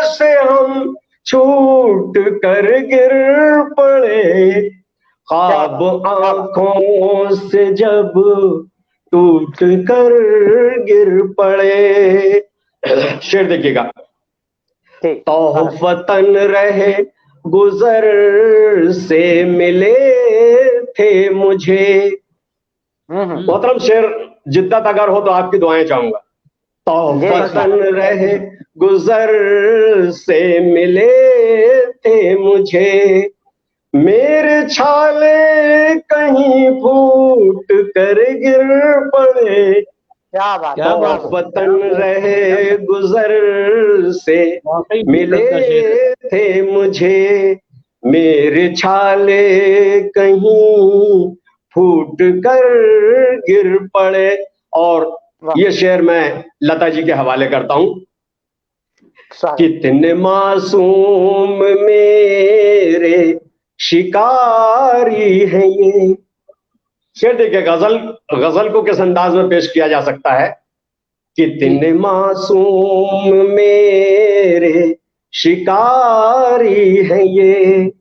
से हम छूट कर गिर पड़े। ख्वाब आंखों से जब टूट कर गिर पड़े। शेर देखिएगा, तोहफतन रहे गुजर से मिले थे मुझे। मोहतरम शेर जिद्दत अगर हो तो आपकी दुआएं चाहूंगा। तोहफतन रहे गुजर से मिले थे मुझे, मेरे छाले कहीं फूट कर गिर पड़े। तोहफतन रहे गुजर से मिले थे मुझे, मेरे छाले कहीं फूट कर गिर पड़े। और ये शेर मैं लता जी के हवाले करता हूं। कितने मासूम मेरे शिकारी हैं ये। शेर देखिए, गजल को किस अंदाज में पेश किया जा सकता है। कितने मासूम मेरे शिकारी हैं ये,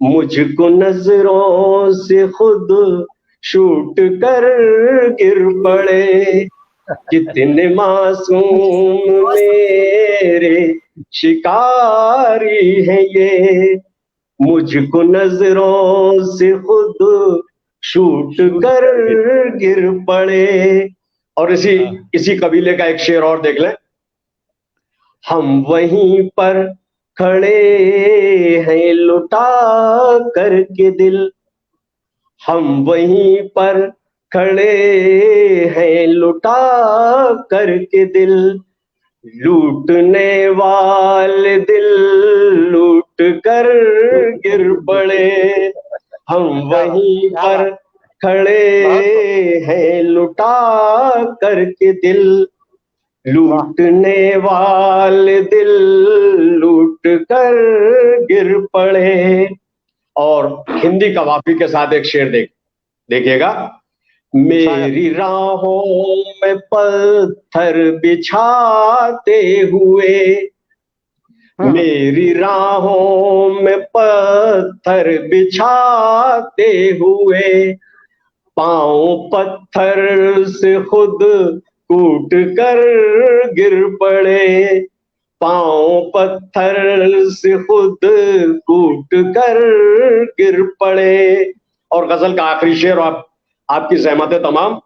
मुझको नजरों से खुद शूट कर गिर पड़े। कितने मासूम मेरे शिकारी हैं ये, मुझको नजरों से खुद शूट कर गिर पड़े। और इसी कबीले का एक शेर और देख लें। हम वहीं पर खड़े हैं लुटा करके दिल, हम वहीं पर खड़े हैं लुटा करके दिल, लूटने वाले दिल लूट कर गिर पड़े। हम वहीं पर खड़े हैं लुटा करके दिल, लूटने वाले दिल लूट कर गिर पड़े। और हिंदी कवाफी के साथ एक शेर देखिएगा। मेरी राहों में पत्थर बिछाते हुए, मेरी राहों में पत्थर बिछाते हुए, पांव पत्थर से खुद कूट कर गिर पड़े। पांव पत्थर से खुद कूट कर गिर पड़े। और गजल का आखिरी शेर, आपकी ज़हमत तमाम।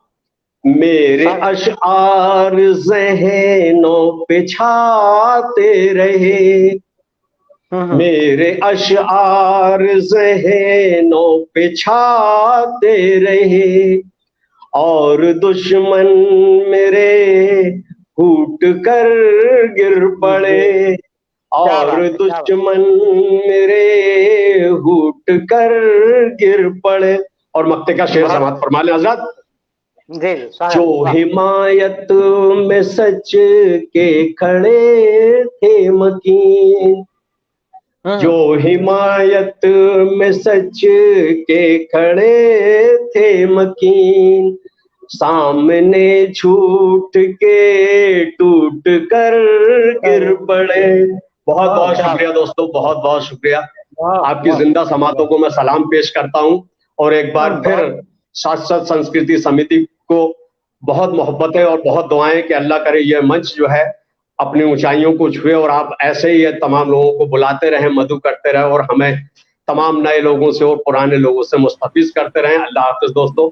मेरे अशआर ज़हनों पे छाते रहे, मेरे अशआर ज़हनों पे छाते रहे, और दुश्मन मेरे फूट कर गिर पड़े, और दुश्मन मेरे फूट कर गिर पड़े। और मक्ते का शेर समाप्त फरमा लें हजरत। जी जो हिमायत में सच के खड़े थे मकीन, जो हिमायत में सच के खड़े थे मकीन, सामने झूठ के टूट कर गिर पड़े। बहुत बहुत शुक्रिया दोस्तों, बहुत बहुत शुक्रिया। आपकी जिंदा समातों को मैं सलाम पेश करता हूं, और एक बार फिर शाश्वत संस्कृति समिति को बहुत मोहब्बत है और बहुत दुआएं कि अल्लाह करे ये मंच जो है अपनी ऊंचाइयों को छुए, और आप ऐसे ही तमाम लोगों को बुलाते रहें, मदु करते रहें, और हमें तमाम नए लोगों से और पुराने लोगों से मुस्तफिज करते रहें। अल्लाह हाफिज दोस्तों।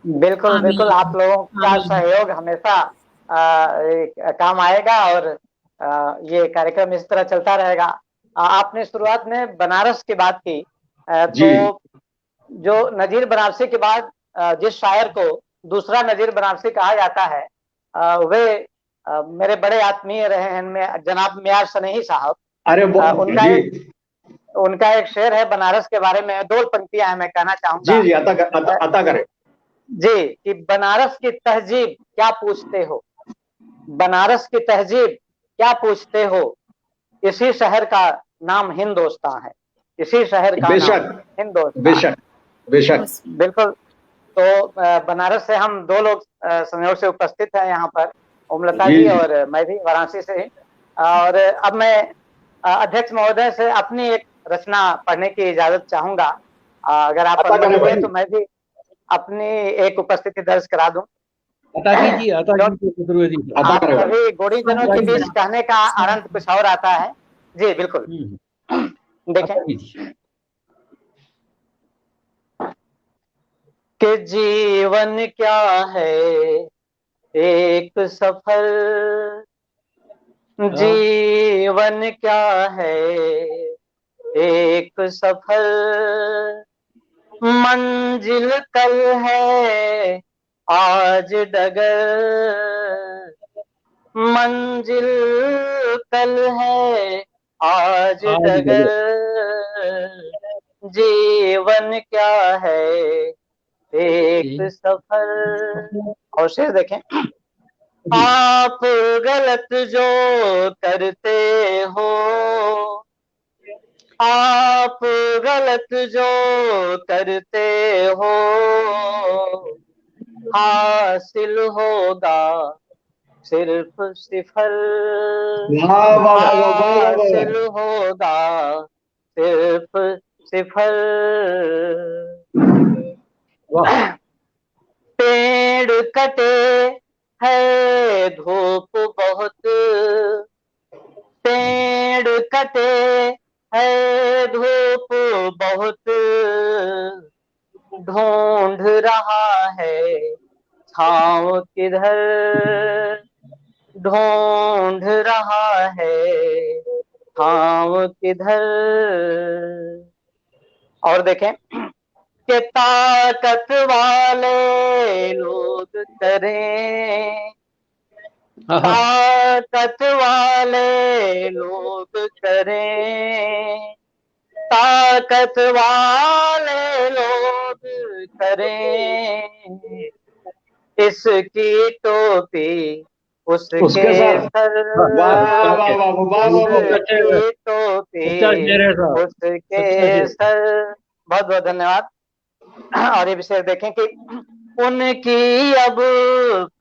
बिल्कुल बिल्कुल, आप लोगों का सहयोग हमेशा काम आएगा, और ये कार्यक्रम इस तरह चलता रहेगा। आपने शुरुआत में बनारस की बात की, तो जो नजीर बनारसी के बाद जिस शायर को दूसरा नजीर बनारसी कहा जाता है, वे मेरे बड़े आत्मीय रहे हैं, जनाब मियार सनेही साहब। अरे उनका एक शेर है बनारस के बारे में, 2 पंक्तियां हैं, मैं कहना चाहूंगा। जी अता करें जी, कि बनारस की तहजीब क्या पूछते हो, बनारस की तहजीब क्या पूछते हो, इसी शहर का नाम हिंदुस्तान है, इसी शहर का नाम हिंदुस्तान। बेशक बेशक, बिल्कुल। तो बनारस से हम 2 लोग संयोग से उपस्थित हैं यहाँ पर, ओमलता जी और मैं भी वाराणसी से ही। और अब मैं अध्यक्ष महोदय से अपनी एक रचना पढ़ने की इजाजत चाहूंगा, अगर आप अनुमति दें तो मैं भी अपनी एक उपस्थिति दर्ज करा दूं। अता कीजिए, आप सभी गोड़ी जनों के बीच कहने का आनंद कुछ और आता है। जी बिल्कुल, देखें कि जीवन क्या है एक सफर, जीवन क्या है एक सफर, मंजिल कल है आज डगर, मंजिल कल है आज डगर, जीवन क्या है एक सफर। और शेर देखें, आप गलत जो करते हो, आप गलत जो करते हो, हासिल होगा सिर्फ सिफर, हासिल होगा सिर्फ सिफर। पेड़ कटे है धूप बहुत, पेड़ कटे है धूप बहुत, ढूंढ रहा है छाँव किधर, ढूंढ रहा है छाँव किधर। और देखें कि ताकत वाले लोग करें, ताकत वाले लोग करें, ताकत वाले लोग करें, इसकी टोपी उसके सर, इसकी टोपी उसके सर। बहुत बहुत धन्यवाद। और ये विषय देखें कि उनकी अब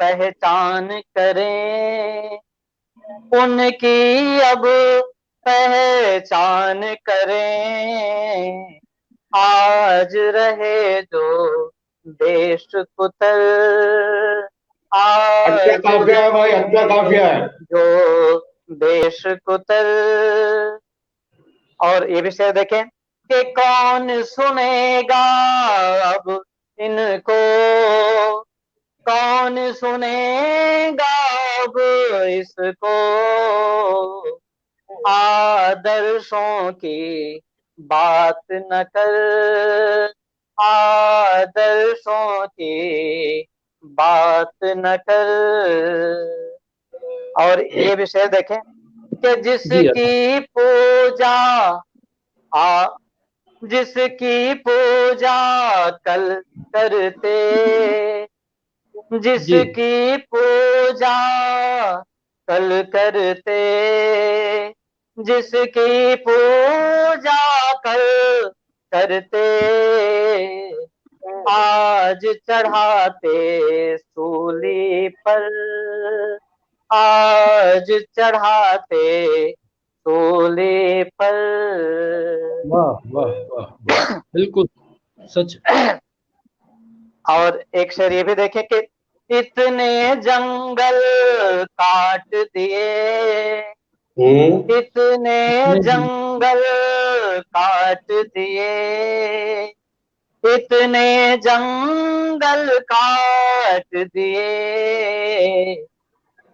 पहचान करें, उनकी अब पहचान करें, आज रहे जो देश पुत्र, आज जो देश पुत्र। और ये विषय देखें कि कौन सुनेगा अब इनको, कौन सुनेगा अब इसको, आदर्शों की बात न कर, आदर्शों की बात न कर। और ये विषय देखें कि जी जिसकी पूजा आ जिसकी पूजा कल करते, जी जिसकी पूजा कल करते, जिसकी पूजा कल करते, आज चढ़ाते सूली पर, आज चढ़ाते सूली पर। वाह वाह वाह वाह, बिल्कुल सच। और एक शेर ये भी देखे कि इतने जंगल काट दिए, इतने जंगल काट दिए, इतने जंगल काट दिए,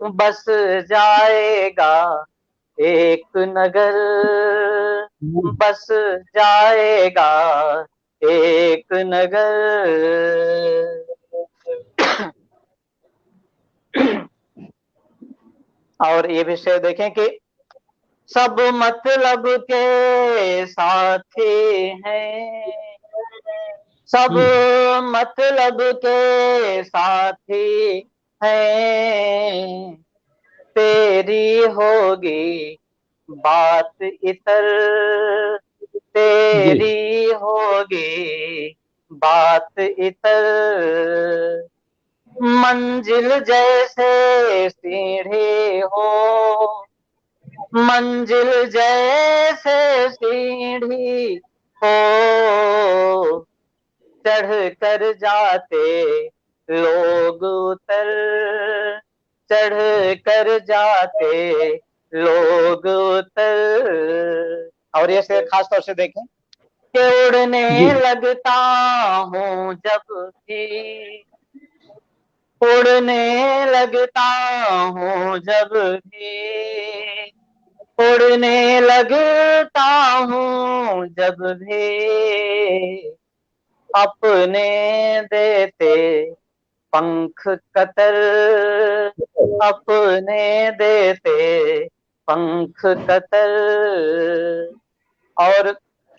बस जाएगा एक नगर, बस जाएगा एक नगर। और ये विषय देखें कि सब मतलब के साथी हैं, सब मतलब के साथी हैं, तेरी होगी बात इतर, तेरी होगी बात इतर। मंजिल जैसे सीढ़ी हो, मंजिल जैसे सीढ़ी हो, चढ़ कर जाते लोग उतर, चढ़ कर जाते लोग उतर। और ये शेर खास तौर से देखें कि उड़ने लगता हूँ जब भी, उड़ने लगता हूँ जब भी, उड़ने लगता हूँ जब भी, अपने देते पंख कतर, अपने देते पंख कतर। और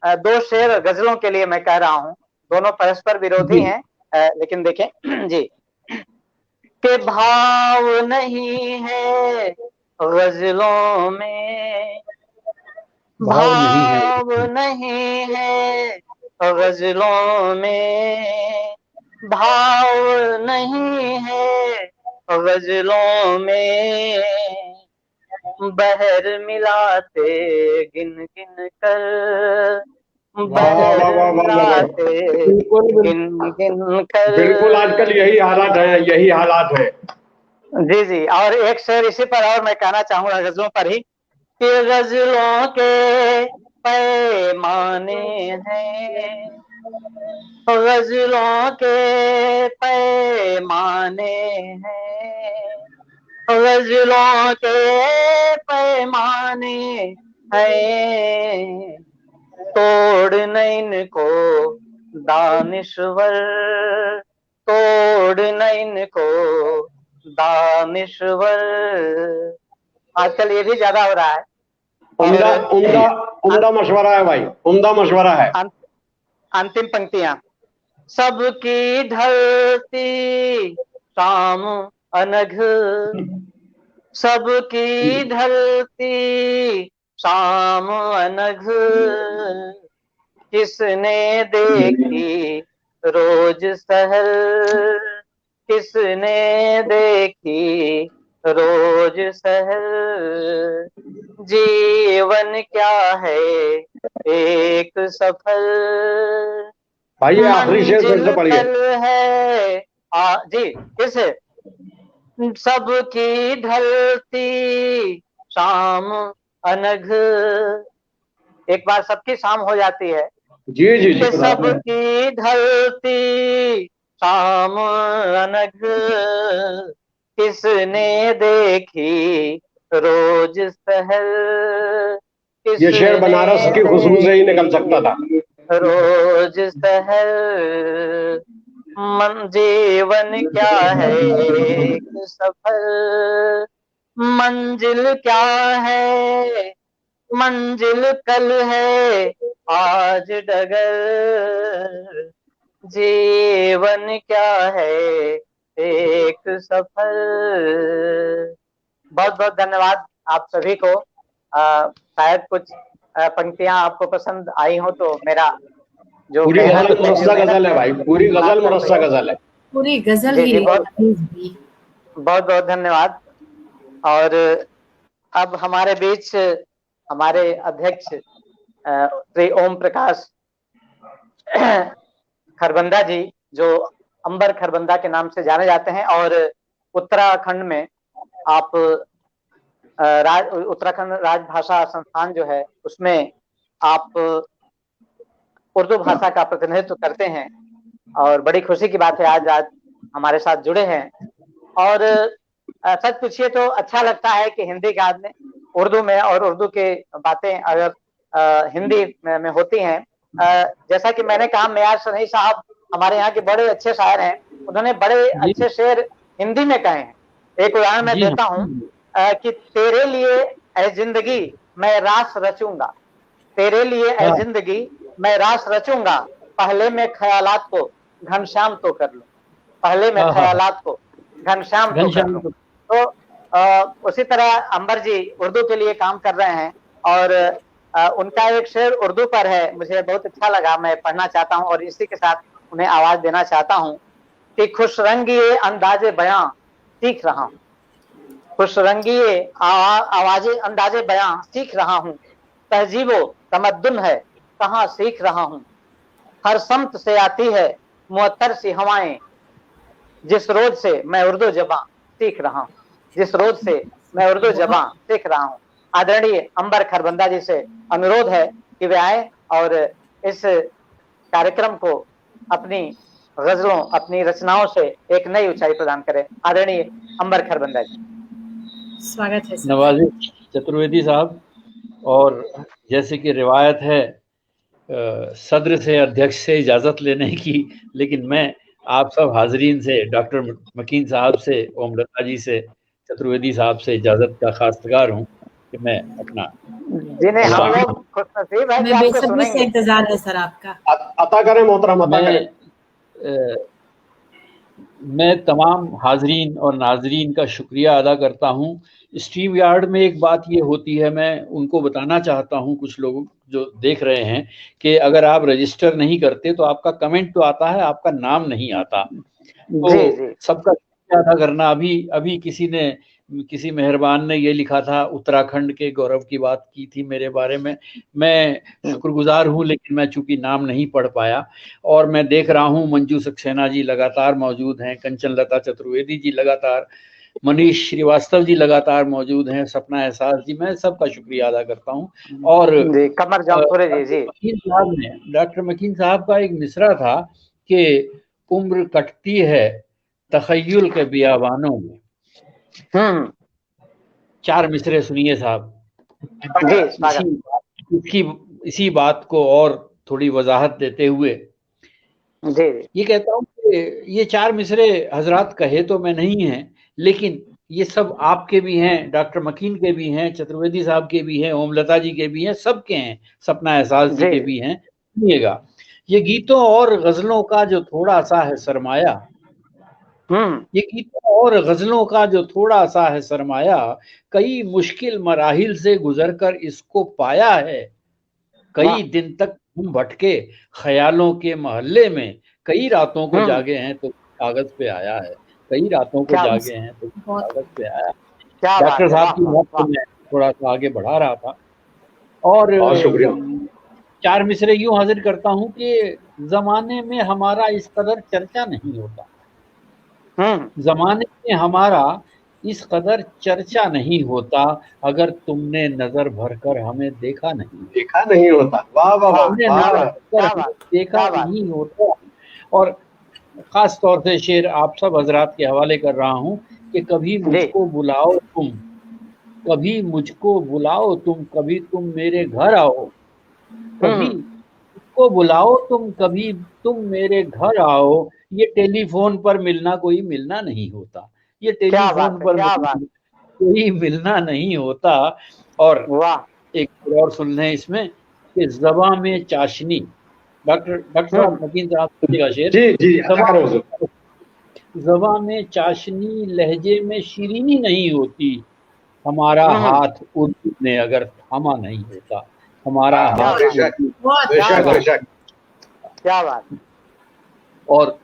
दो शेर गजलों के लिए मैं कह रहा हूँ, दोनों परस्पर विरोधी हैं, लेकिन देखें जी कि भाव नहीं है गजलों में, भाव नहीं है गजलों में, भाव नहीं है गजलों में, बहर मिलाते गिन गिन कर, बहर मिलाते गिन गिन कर। बिल्कुल आजकल यही हालात है, यही हालात है। जी जी। और एक शेर इसी पर और मैं कहना चाहूंगा गजलों पर ही कि गजलों के पैमाने हैं, गजलों के पैमाने हैं, गजलों के पैमाने हैं, तोड़ न इनको दानिश्वर, तोड़ न इनको दानिश्वर। आजकल ये भी ज्यादा हो रहा है। उम्दा उम्दा उम्दा मशवरा है भाई, उम्दा मशवरा है। अंतिम पंक्तियां, सबकी ढलती शाम अनघ, सबकी ढलती शाम अनघ, किसने देखी रोज सहर, किसने देखी रोज सहर। जीवन क्या है एक सफर, भाई ये आखिरी शेर फिर मंजिल से पढ़िए। कल है जी किसे, सबकी ढलती शाम अनघ। एक बार सबकी शाम हो जाती है जी जी जी कि सबकी ढलती शाम अनग किसने देखी रोज सहर, ये शेर बनारस की खुशबू से ही निकल सकता था। रोज सहर मन जीवन क्या है एक सफर, मंजिल क्या है मंजिल कल है आज डगर, जीवन क्या है एक सफर। बहुत बहुत धन्यवाद आप सभी को। शायद कुछ पंक्तियां आपको पसंद आई हो तो मेरा जो पूरी गजल मुरस्सा गजल है भाई, पूरी गजल मुरस्सा गजल है, पूरी गजल ही बहुत बहुत धन्यवाद। और अब हमारे बीच हमारे अध्यक्ष श्री ओम प्रकाश खरबंदा जी, जो अंबर खरबंदा के नाम से जाने जाते हैं, और उत्तराखंड में आप उत्तराखंड राजभाषा संस्थान जो है उसमें आप उर्दू भाषा का प्रतिनिधित्व करते हैं, और बड़ी खुशी की बात है आज हमारे साथ जुड़े हैं। और सच पूछिए तो अच्छा लगता है कि हिंदी के आदमी उर्दू में, और उर्दू के बातें अगर हिंदी में होती हैं। जैसा कि मैंने कहा, मेयार सनई साहब हमारे यहाँ के बड़े अच्छे शायर हैं, उन्होंने बड़े अच्छे शेर हिंदी में कहे हैं। एक उदाहरण मैं देता हूँ कि तेरे लिए ऐ जिंदगी मैं रास रचूंगा, तेरे लिए ऐ जिंदगी मैं रास रचूंगा, पहले मैं ख्यालात को घनश्याम तो कर लूं, पहले मैं ख्यालात को घनश्याम तो कर लूं। तो उसी तरह अंबर जी उर्दू के लिए काम कर रहे हैं, और उनका एक शेर उर्दू पर है, मुझे बहुत अच्छा लगा, मैं पढ़ना चाहता हूँ और इसी के साथ उन्हें आवाज देना चाहता हूँ कि खुशरंगी अंदाजे बयां सीख रहा हूँ, खुशरंगी आवाजे अंदाजे बयां सीख रहा हूँ, तहजीबो तमद्दुन है कहाँ सीख रहा हूँ, हर समत से आती है मुअत्तर सी हवाएं, जिस रोज से मैं उर्दू जबां सीख रहा हूँ, जिस रोज से मैं उर्दू जबां सीख रहा हूँ। आदरणीय अंबर खरबंदा जी से अनुरोध है कि वे आए और इस कार्यक्रम को अपनी गजलों, अपनी रचनाओं से एक नई ऊंचाई प्रदान करें। आदरणीय अंबर खरबंदा जी, स्वागत है। नवाजी चतुर्वेदी साहब, और जैसे कि रिवायत है सदर से, अध्यक्ष से इजाज़त लेने की, लेकिन मैं आप सब हाजरीन से, डॉक्टर मकीन साहब से, ओमलता जी से, चतुर्वेदी साहब से इजाज़त का खासतगार हूँ कि मैं अपना जिन्हें हम लोग खुशनसीब हैं कि आपको सुनेंगे। इंतजार है सर आपका। अता करें मोहतरम, अता करें। मैं तमाम हाजरीन और नाजरीन का शुक्रिया अदा करता हूँ। स्ट्रीम यार्ड में एक बात ये होती है, मैं उनको बताना चाहता हूँ, कुछ लोग जो देख रहे हैं, कि अगर आप रजिस्टर नहीं करते तो आपका कमेंट तो आता है, आपका नाम नहीं आता। तो सबका शुक्रिया अदा करना। अभी किसी मेहरबान ने ये लिखा था, उत्तराखंड के गौरव की बात की थी मेरे बारे में। मैं शुक्रगुजार हूँ, लेकिन मैं चूंकि नाम नहीं पढ़ पाया। और मैं देख रहा हूँ मंजू सक्सेना जी लगातार मौजूद हैं, कंचन लता चतुर्वेदी जी लगातार, मनीष श्रीवास्तव जी लगातार मौजूद हैं, सपना एहसास जी, मैं सबका शुक्रिया अदा करता हूँ। और कमर जौनपुरे जी, डॉक्टर मकीन साहब का एक मिसरा था कि उम्र कटती है तखय्युल के बियाबानों में। 4 मिसरे सुनिए साहब। इसी बात को और थोड़ी वजाहत देते हुए ये कहता हूँ कि ये 4 मिसरे हजरात कहे तो मैं नहीं हैं, लेकिन ये सब आपके भी हैं, डॉक्टर मकीन के भी हैं, चतुर्वेदी साहब के भी हैं, ओमलता जी के भी हैं, सबके हैं, सपना एहसास जी के भी हैं। सुनिएगा, ये गीतों और गजलों का जो थोड़ा सा है सरमाया, ये गीतों और गजलों का जो थोड़ा सा है सरमाया, कई मुश्किल मराहिल से गुजरकर इसको पाया है। कई दिन तक हम भटके ख्यालों के मोहल्ले में, कई रातों को जागे हैं तो कागज पे आया है, कई रातों को जागे हैं तो कागज पे आया है। डॉक्टर साहब की बात को मैं थोड़ा सा आगे बढ़ा रहा था। और शुक्रिया। 4 मिसरे यूं हाजिर करता हूं कि जमाने में हमारा इस कदर चर्चा नहीं होता, जमाने में हमारा इस कदर चर्चा नहीं होता, अगर तुमने नजर भरकर हमें देखा नहीं होता। वाह वाह वाह, देखा नहीं होता। और खास तौर से शेर आप सब हजरात के हवाले कर रहा हूँ कि कभी मुझको बुलाओ तुम, कभी मुझको बुलाओ तुम, कभी तुम मेरे घर आओ, कभी मुझको बुलाओ तुम, कभी तुम मेरे घर आओ। ये टेलीफोन पर मिलना कोई मिलना नहीं होता, ये टेलीफोन पर कोई मिलना नहीं होता। और एक और सुन लें इसमें कि ज़बां में चाशनी, डॉक्टर साहब मकीन साहब सुनिएगा शेर, ज़बां में चाशनी लहजे में शीरीनी नहीं होती, हमारा हाथ उर्दू ने अगर थामा नहीं होता, हमारा हाथ। क्या बात। और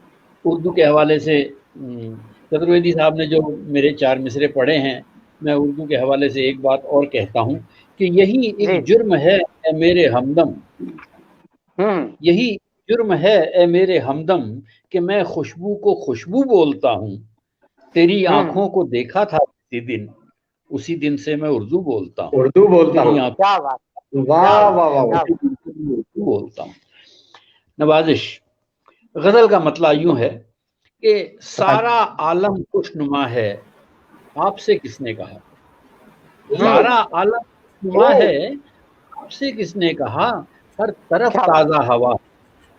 उर्दू के हवाले से चतुर्वेदी साहब ने जो मेरे 4 मिसरे पढ़े हैं, मैं उर्दू के हवाले से एक बात और कहता हूँ कि यही एक जुर्म है ए मेरे हमदम, यही जुर्म है ए मेरे हमदम कि मैं खुशबू को खुशबू बोलता हूँ। तेरी आंखों को देखा था किसी दिन, उसी दिन से मैं उर्दू बोलता हूँ। उर्दू बोलता हूँ। क्या बात। वाह वाह वाह। उर्दू बोलता हूँ। नवाजिश, गजल का मतला यूं है कि सारा आलम खुशनुमा है, आपसे किसने कहा। सारा आलम खुशनुमा है, आपसे किसने कहा। हर तरफ ताजा हवा,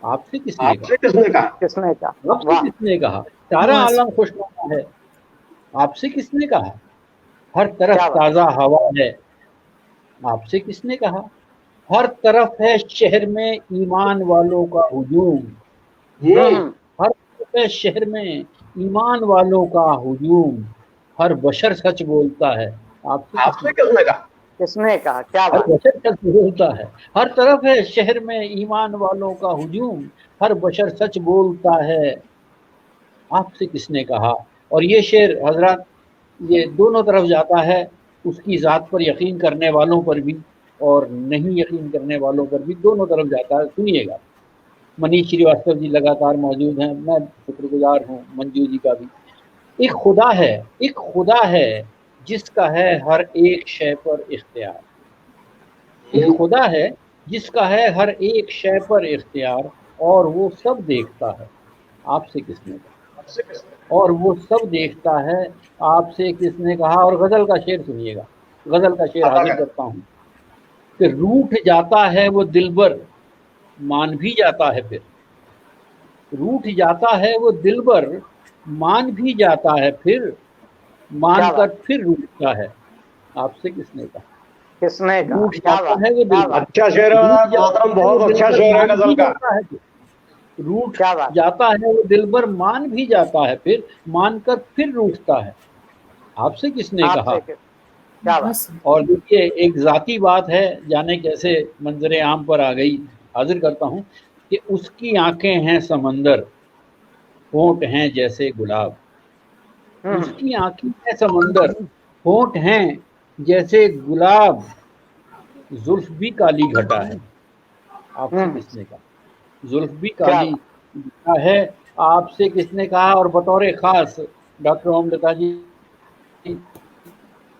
आपसे किसने कहा। किसने कहा। आपसे किसने कहा। सारा आलम खुशनुमा है, आपसे किसने कहा। हर तरफ ताजा हवा है, आपसे किसने कहा। हर तरफ है शहर में ईमान वालों का हुजूम, हर तरफ है शहर में ईमान वालों का हुजूम। हर बशर सच बोलता है, आपसे किसने कहा। किसने कहा। क्या बात। हर बशर सच बोलता है। हर तरफ है शहर में ईमान वालों का हुजूम, हर बशर सच बोलता है, आपसे किसने कहा। और ये शेर हजरत ये दोनों तरफ जाता है, उसकी ज़ात पर यकीन करने वालों पर भी और नहीं यकीन करने वालों पर भी, दोनों तरफ जाता है। सुनिएगा, मनीष श्रीवास्तव जी लगातार मौजूद हैं, मैं शुक्रगुजार हूँ मंजू जी का भी। एक खुदा है, एक खुदा है जिसका है हर एक शय पर इख्तियार, एक खुदा है जिसका है हर एक शय पर इख्तियार, और वो सब देखता है, आपसे किसने कहा। और वो सब देखता है, आपसे किसने कहा। और गजल का शेर सुनिएगा, गजल का शेर हाजिर करता हूँ कि रूठ जाता है वो दिलबर, मान भी जाता है फिर। रूठ जाता है वो दिलबर, मान भी जाता है फिर, मानकर फिर रूठता है, आपसे किसने कहा। किसने कहा। रूठ जाता है वो दिलबर। अच्छा शेर है, बहुत अच्छा शेर है गजल का। रूठ जाता है वो दिलबर, मान भी जाता है फिर, मानकर फिर रूठता है, आपसे किसने कहा। और देखिए, एक जाती बात है, जाने कैसे मंजरे आम पर आ गई, हाजिर करता हूँ कि उसकी आंखें हैं समंदर, होंठ हैं जैसे गुलाब। उसकी आंखें हैं समंदर, होंठ हैं जैसे गुलाब, जुल्फ भी काली घटा है, आपसे किसने कहा। जुल्फ भी काली घटा है, आपसे किसने कहा। और बतौर खास डॉक्टर ओमलता जी,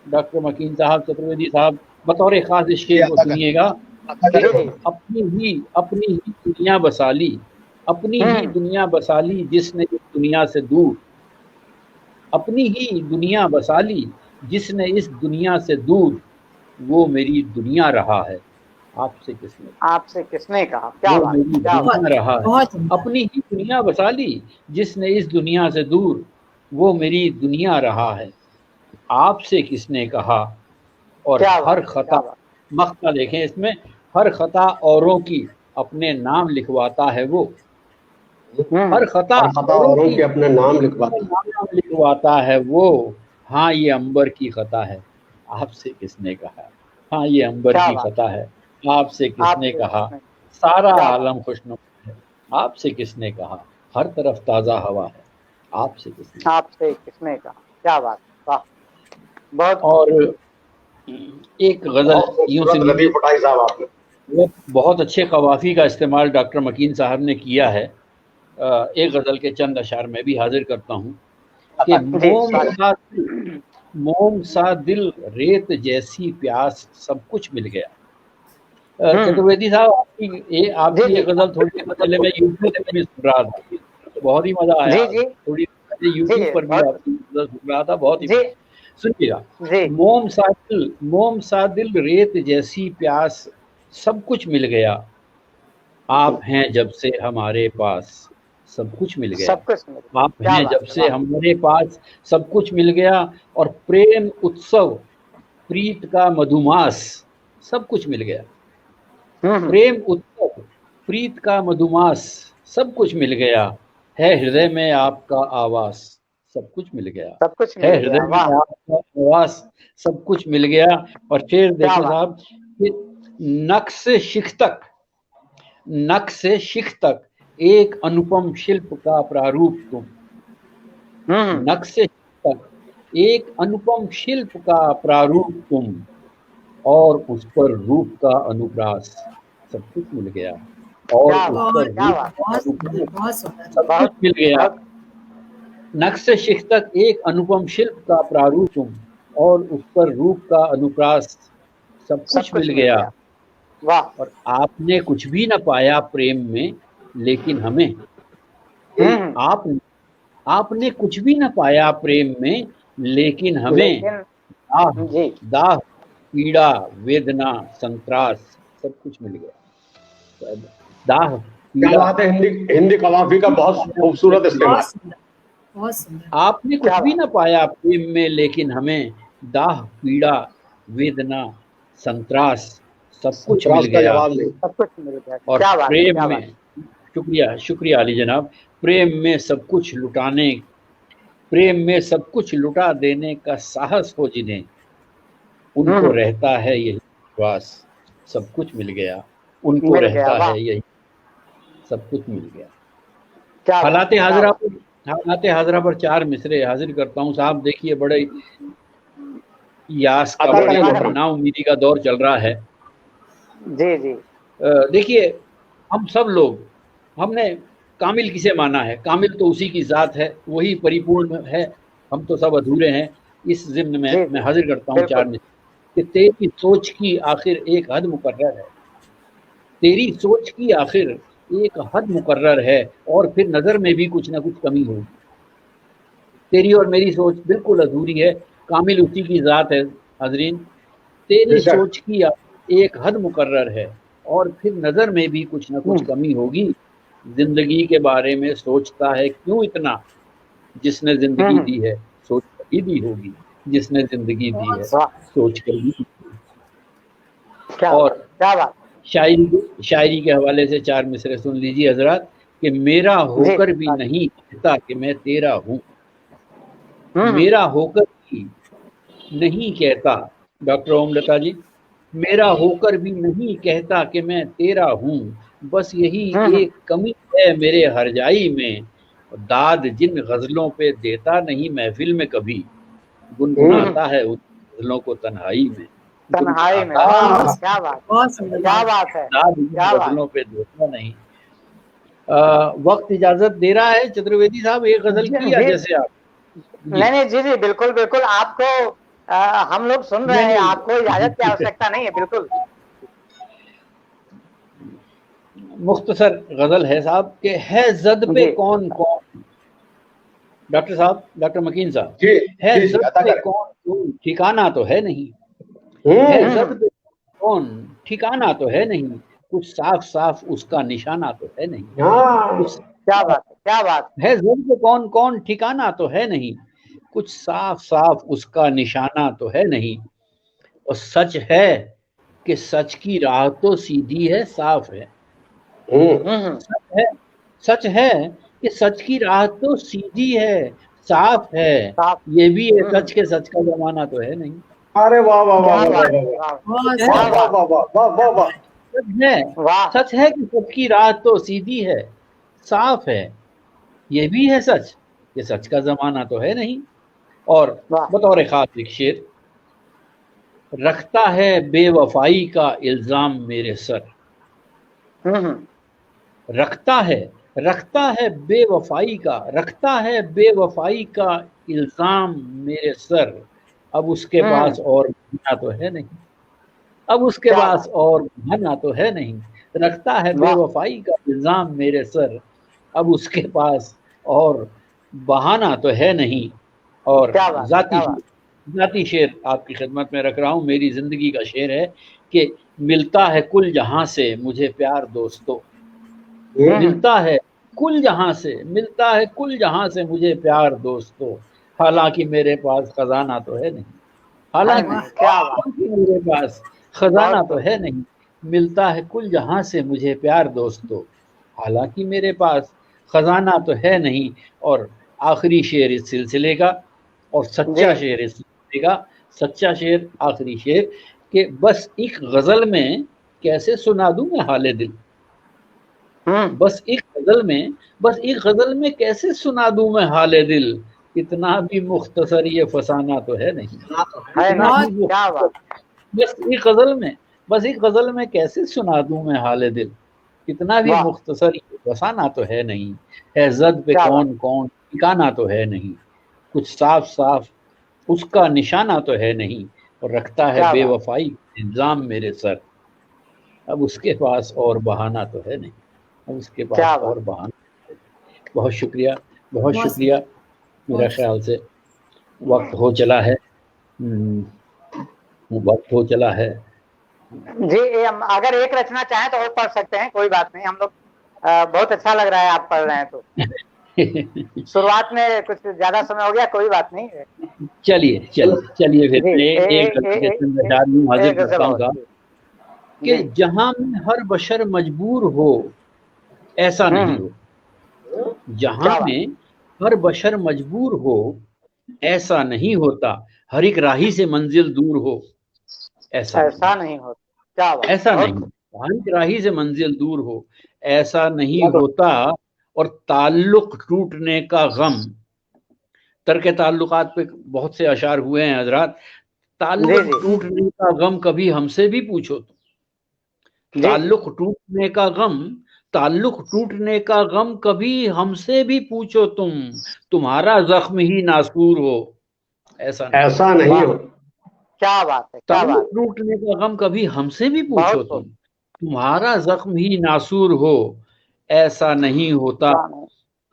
डॉक्टर मकीन साहब, चतुर्वेदी साहब, बतौर खास इस शेर को सुनिएगा। अपनी ही दुनिया बसा ली, अपनी ही दुनिया बसा ली जिसने इस दुनिया से दूर, अपनी ही दुनिया बसा ली जिसने इस दुनिया से दूर, वो मेरी दुनिया रहा है, आपसे किसने कहा। क्या वो मेरी दुनिया रहा है। अपनी ही दुनिया बसा ली जिसने इस दुनिया से दूर, वो मेरी दुनिया रहा है, आपसे किसने कहा। और हर खता, मख्ता देखें इसमें, हर खता औरों की अपने नाम लिखवाता है वो। हर खता औरों की अपने नाम लिखवाता है वो। हाँ ये अंबर की खता है, आपसे किसने कहा। हाँ ये अंबर की खता है, आपसे किसने कहा। सारा आलम खुशनुमा है, आपसे किसने कहा। हर तरफ ताजा हवा है, आपसे किसने कहा। क्या बात। वाह, बहुत। और एक गजल यूं से, वो बहुत अच्छे कवाफी का इस्तेमाल डॉक्टर मकीन साहब ने किया है। एक गजल के चंद अशार में भी हाजिर करता हूँ कि मोम सा दिल, रेत जैसी प्यास, सब कुछ मिल गया। चतुर्वेदी साहब, आपकी ये गजल थोड़ी देर पहले मैं यूट्यूब पे भी सुन रहा था, बहुत ही मजा आया। जी जी थोड़ी यूट्यूब पर भी आपकी सुन रहा था, बहुत ही। सुनिएगा, मोम सा दिल रेत जैसी प्यास, सब कुछ मिल गया, आप हैं जब से हमारे पास, सब कुछ मिल गया। सब कुछ मिल गया। आप हैं जब से हमारे पास, सब कुछ मिल गया। और प्रेम उत्सव प्रीत का मधुमास, सब कुछ मिल गया। प्रेम उत्सव प्रीत का मधुमास, सब कुछ मिल गया। है हृदय में आपका आवास, सब कुछ मिल गया। सब कुछ है हृदय में आपका आवास, सब कुछ मिल गया। और फिर देखो साहब, नख से शिख तक एक अनुपम शिल्प का प्रारूप तुम। नख से शिख तक एक अनुपम शिल्प का प्रारूप तुम, और उस पर रूप का अनुप्रास, सब कुछ मिल गया। और उस पर सब कुछ मिल गया। नख से शिख तक एक अनुपम शिल्प का प्रारूप तुम, और उस पर रूप का अनुप्रास, सब कुछ मिल गया। वाह। और आपने कुछ भी न पाया प्रेम में, लेकिन हमें, आपने कुछ भी न पाया प्रेम में, लेकिन हमें दाह पीड़ा वेदना संत्रास, सब कुछ मिल गया। दाह क्या बात है, हिंदी कवाफी का बहुत खूबसूरत इस्तेमाल। आपने कुछ भी न पाया प्रेम में, लेकिन हमें दाह पीड़ा वेदना संत्रास, सब कुछ मिल गया। और प्रेम में, शुक्रिया अली जनाब, प्रेम में सब कुछ लुटा देने का साहस हो जिन्हें, उनको रहता है यही विश्वास, सब कुछ मिल गया। उनको रहता है यही, सब कुछ मिल गया। हालाते हाजरा पर 4 मिसरे हाजिर करता हूँ साहब। देखिए, बड़े यास का, बड़े नाउमीदी का दौर चल रहा है। जी जी। देखिए, हम सब लोग, हमने कामिल किसे माना है? कामिल तो उसी की जात है, वही परिपूर्ण है। हम तो सब अधूरे हैं। इस ज़िम्न में मैं हाजिर करता हूँ 4 मिसरे कि तेरी सोच की आखिर एक हद मुकर्रर है, तेरी सोच की आखिर एक हद मुकर्रर है, और फिर नज़र में भी कुछ ना कुछ कमी होगी। तेरी और मेरी सोच बिल्कुल अधूरी है, कामिल उसी की ज़ात है। हाज़रीन, तेरी सोच की एक हद मुकर्रर है, और फिर नज़र में भी कुछ ना कुछ कमी होगी। जिंदगी के बारे में सोचता है क्यों इतना, जिसने जिंदगी दी है सोच कर ही दी होगी, जिसने जिंदगी दी है सोच कर ही दी होगी। और शायरी के हवाले से 4 मिसरे सुन लीजिए हजरात, कि मेरा होकर भी नहीं कहता कि मैं तेरा हूँ, मेरा होकर भी नहीं कहता, डॉक्टर ओमलता जी, मेरा होकर भी नहीं कहता कि मैं तेरा हूँ, बस यही एक कमी है मेरे हरजाई में, दाद जिन गजलों पे देता नहीं महफिल में कभी, गुनगुनाता है उन गजलों को तन्हाई में। क्या बात है, दाद जिन गजलों पे देता नहीं। वक्त इजाजत दे रहा है चतुर्वेदी साहब, एक गजल किया जैसे आप। नहीं जी जी, बिल्कुल बिल्कुल, आपको हम लोग सुन रहे हैं, आपको इजाजत की आवश्यकता नहीं है। बिल्कुल मुख्तसर गजल है साहब के, है जद पे कौन कौन, डॉक्टर साहब, डॉक्टर मकीन साहब, है जद पे कौन ठिकाना तो है नहीं, है जद पे कौन ठिकाना तो है नहीं, कुछ साफ साफ उसका निशाना तो है नहीं। क्या बात है, जद पे कौन कौन ठिकाना तो है नहीं, कुछ साफ साफ उसका निशाना तो है नहीं। और सच है कि सच की राह तो सीधी है, साफ है। सच है कि सच की राह तो सीधी है, साफ है। ये भी है सच के सच का जमाना तो है नहीं। अरे वाह वाह वाह वाह वाह वाह। सच है कि सच की राह तो सीधी है, साफ है। ये भी है सच, ये सच का जमाना तो है नहीं। और बतौर खास एक शेर, रखता है बेवफाई का इल्जाम मेरे सर, रखता है बेवफाई का, रखता है बेवफाई का इल्जाम मेरे सर, अब उसके पास और बहाना तो है नहीं, अब उसके पास और बहाना तो है नहीं। रखता है बेवफाई का इल्जाम मेरे सर, अब उसके पास और बहाना तो है नहीं। और जाती शेर आपकी खिदमत में रख रहा हूँ, मेरी जिंदगी का शेर है कि मिलता है कुल जहां से मुझे प्यार दोस्तों, मिलता है कुल जहां से, मिलता है कुल जहां से मुझे प्यार दोस्तों, हालांकि मेरे पास खजाना तो है नहीं, हालांकि मेरे पास खजाना तो है नहीं, मिलता है कुल जहां से मुझे प्यार दोस्तों, हालांकि मेरे पास खजाना तो है नहीं। और आखिरी शेर इस सिलसिले का, और सच्चा शेर इस सिलसिले का, सच्चा शेर, आखिरी शेर, कि बस एक गजल में कैसे सुना दूं मैं हाले दिल, बस एक गजल में कैसे सुना दूं मैं हाले दिल, इतना भी मुख्तसर ये फसाना तो है नहीं, बस एक गजल में कैसे सुना दूं मैं हाले दिल, इतना भी मुख्तसर ये फसाना तो है नहीं, है जद पे कौन कौन ठिकाना तो है नहीं, कुछ साफ साफ उसका निशाना तो है नहीं, और रखता है बेवफाई इल्जाम मेरे सर, अब उसके पास और बहाना तो है नहीं, अब उसके पास और बहाना। बहुत शुक्रिया, बहुत शुक्रिया। मेरा ख्याल से वक्त हो चला है, वक्त हो चला है जी। अगर एक रचना चाहें तो और पढ़ सकते हैं, कोई बात नहीं, हम लोग बहुत अच्छा लग रहा है आप पढ़ रहे हैं तो शुरुआत में कुछ ज्यादा समय हो गया, कोई बात नहीं। चलिए फिर एक हाजिर करता हूँ कि जहां में हर बशर मजबूर हो ऐसा नहीं हो, जहां में हर बशर मजबूर हो ऐसा नहीं होता, हर एक राही से मंजिल दूर हो ऐसा नहीं होता, ऐसा नहीं, हर एक राही से मंजिल दूर हो ऐसा नहीं होता। और ताल्लुक टूटने का गम, तर्क ताल्लुकात पे बहुत से अशार हुए हैं हजरात, ताल्लुक टूटने का गम कभी हमसे भी पूछो तो, ताल्लुक टूटने का गम, ताल्लुक टूटने का गम कभी हमसे भी पूछो तुम, तुम्हारा जख्म ही नासूर हो ऐसा नहीं हो। क्या बात है, ताल्लुक टूटने का गम कभी हमसे भी पूछो तुम, तुम्हारा जख्म ही नासूर हो ऐसा नहीं होता।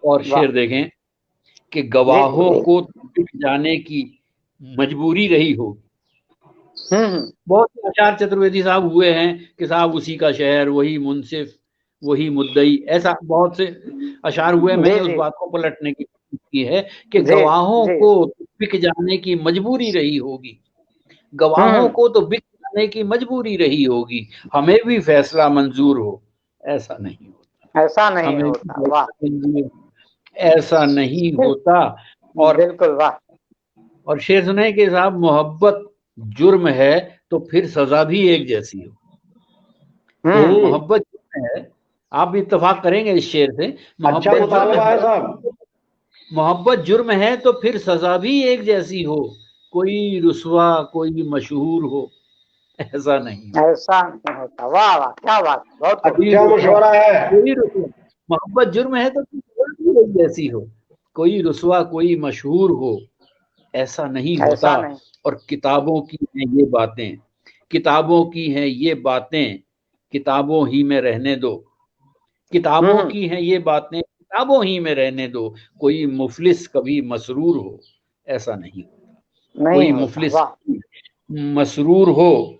और शेर देखें कि गवाहों को बिक जाने की मजबूरी रही हो, बहुत से अशार चतुर्वेदी साहब हुए हैं कि साहब उसी का शहर, वही मुंसिफ, वही मुद्दई, ऐसा बहुत से अशार हुए। मैंने उस बात को पलटने की कोशिश की है कि गवाहों को बिक जाने की मजबूरी रही होगी, गवाहों को तो बिक जाने की मजबूरी रही होगी, हमें भी फैसला मंजूर हो ऐसा नहीं होता, ऐसा नहीं होता। वाह, ऐसा नहीं होता। और बिल्कुल वाह। और शेर सुने कि साहब मोहब्बत जुर्म है तो फिर सजा भी एक जैसी हो, मोहब्बत जुर्म है, आप भी इत्तेफाक करेंगे इस शेर से, मोहब्बत जुर्म है तो फिर सजा भी एक जैसी हो, कोई रुसवा कोई मशहूर हो ऐसा नहीं होता। वाह वाह, क्या बात, बहुत अच्छा मशवरा है। कोई मोहब्बत जुर्म है तो फिर जैसी हो, कोई रुसवा कोई मशहूर हो ऐसा नहीं होता। और किताबों की हैं ये बातें, किताबों की हैं ये बातें, किताबों ही में रहने दो, किताबों की हैं ये बातें, किताबों ही में रहने दो, कोई मुफलिस कभी मसरूर हो ऐसा नहीं होता, कोई मुफलिस मसरूर हो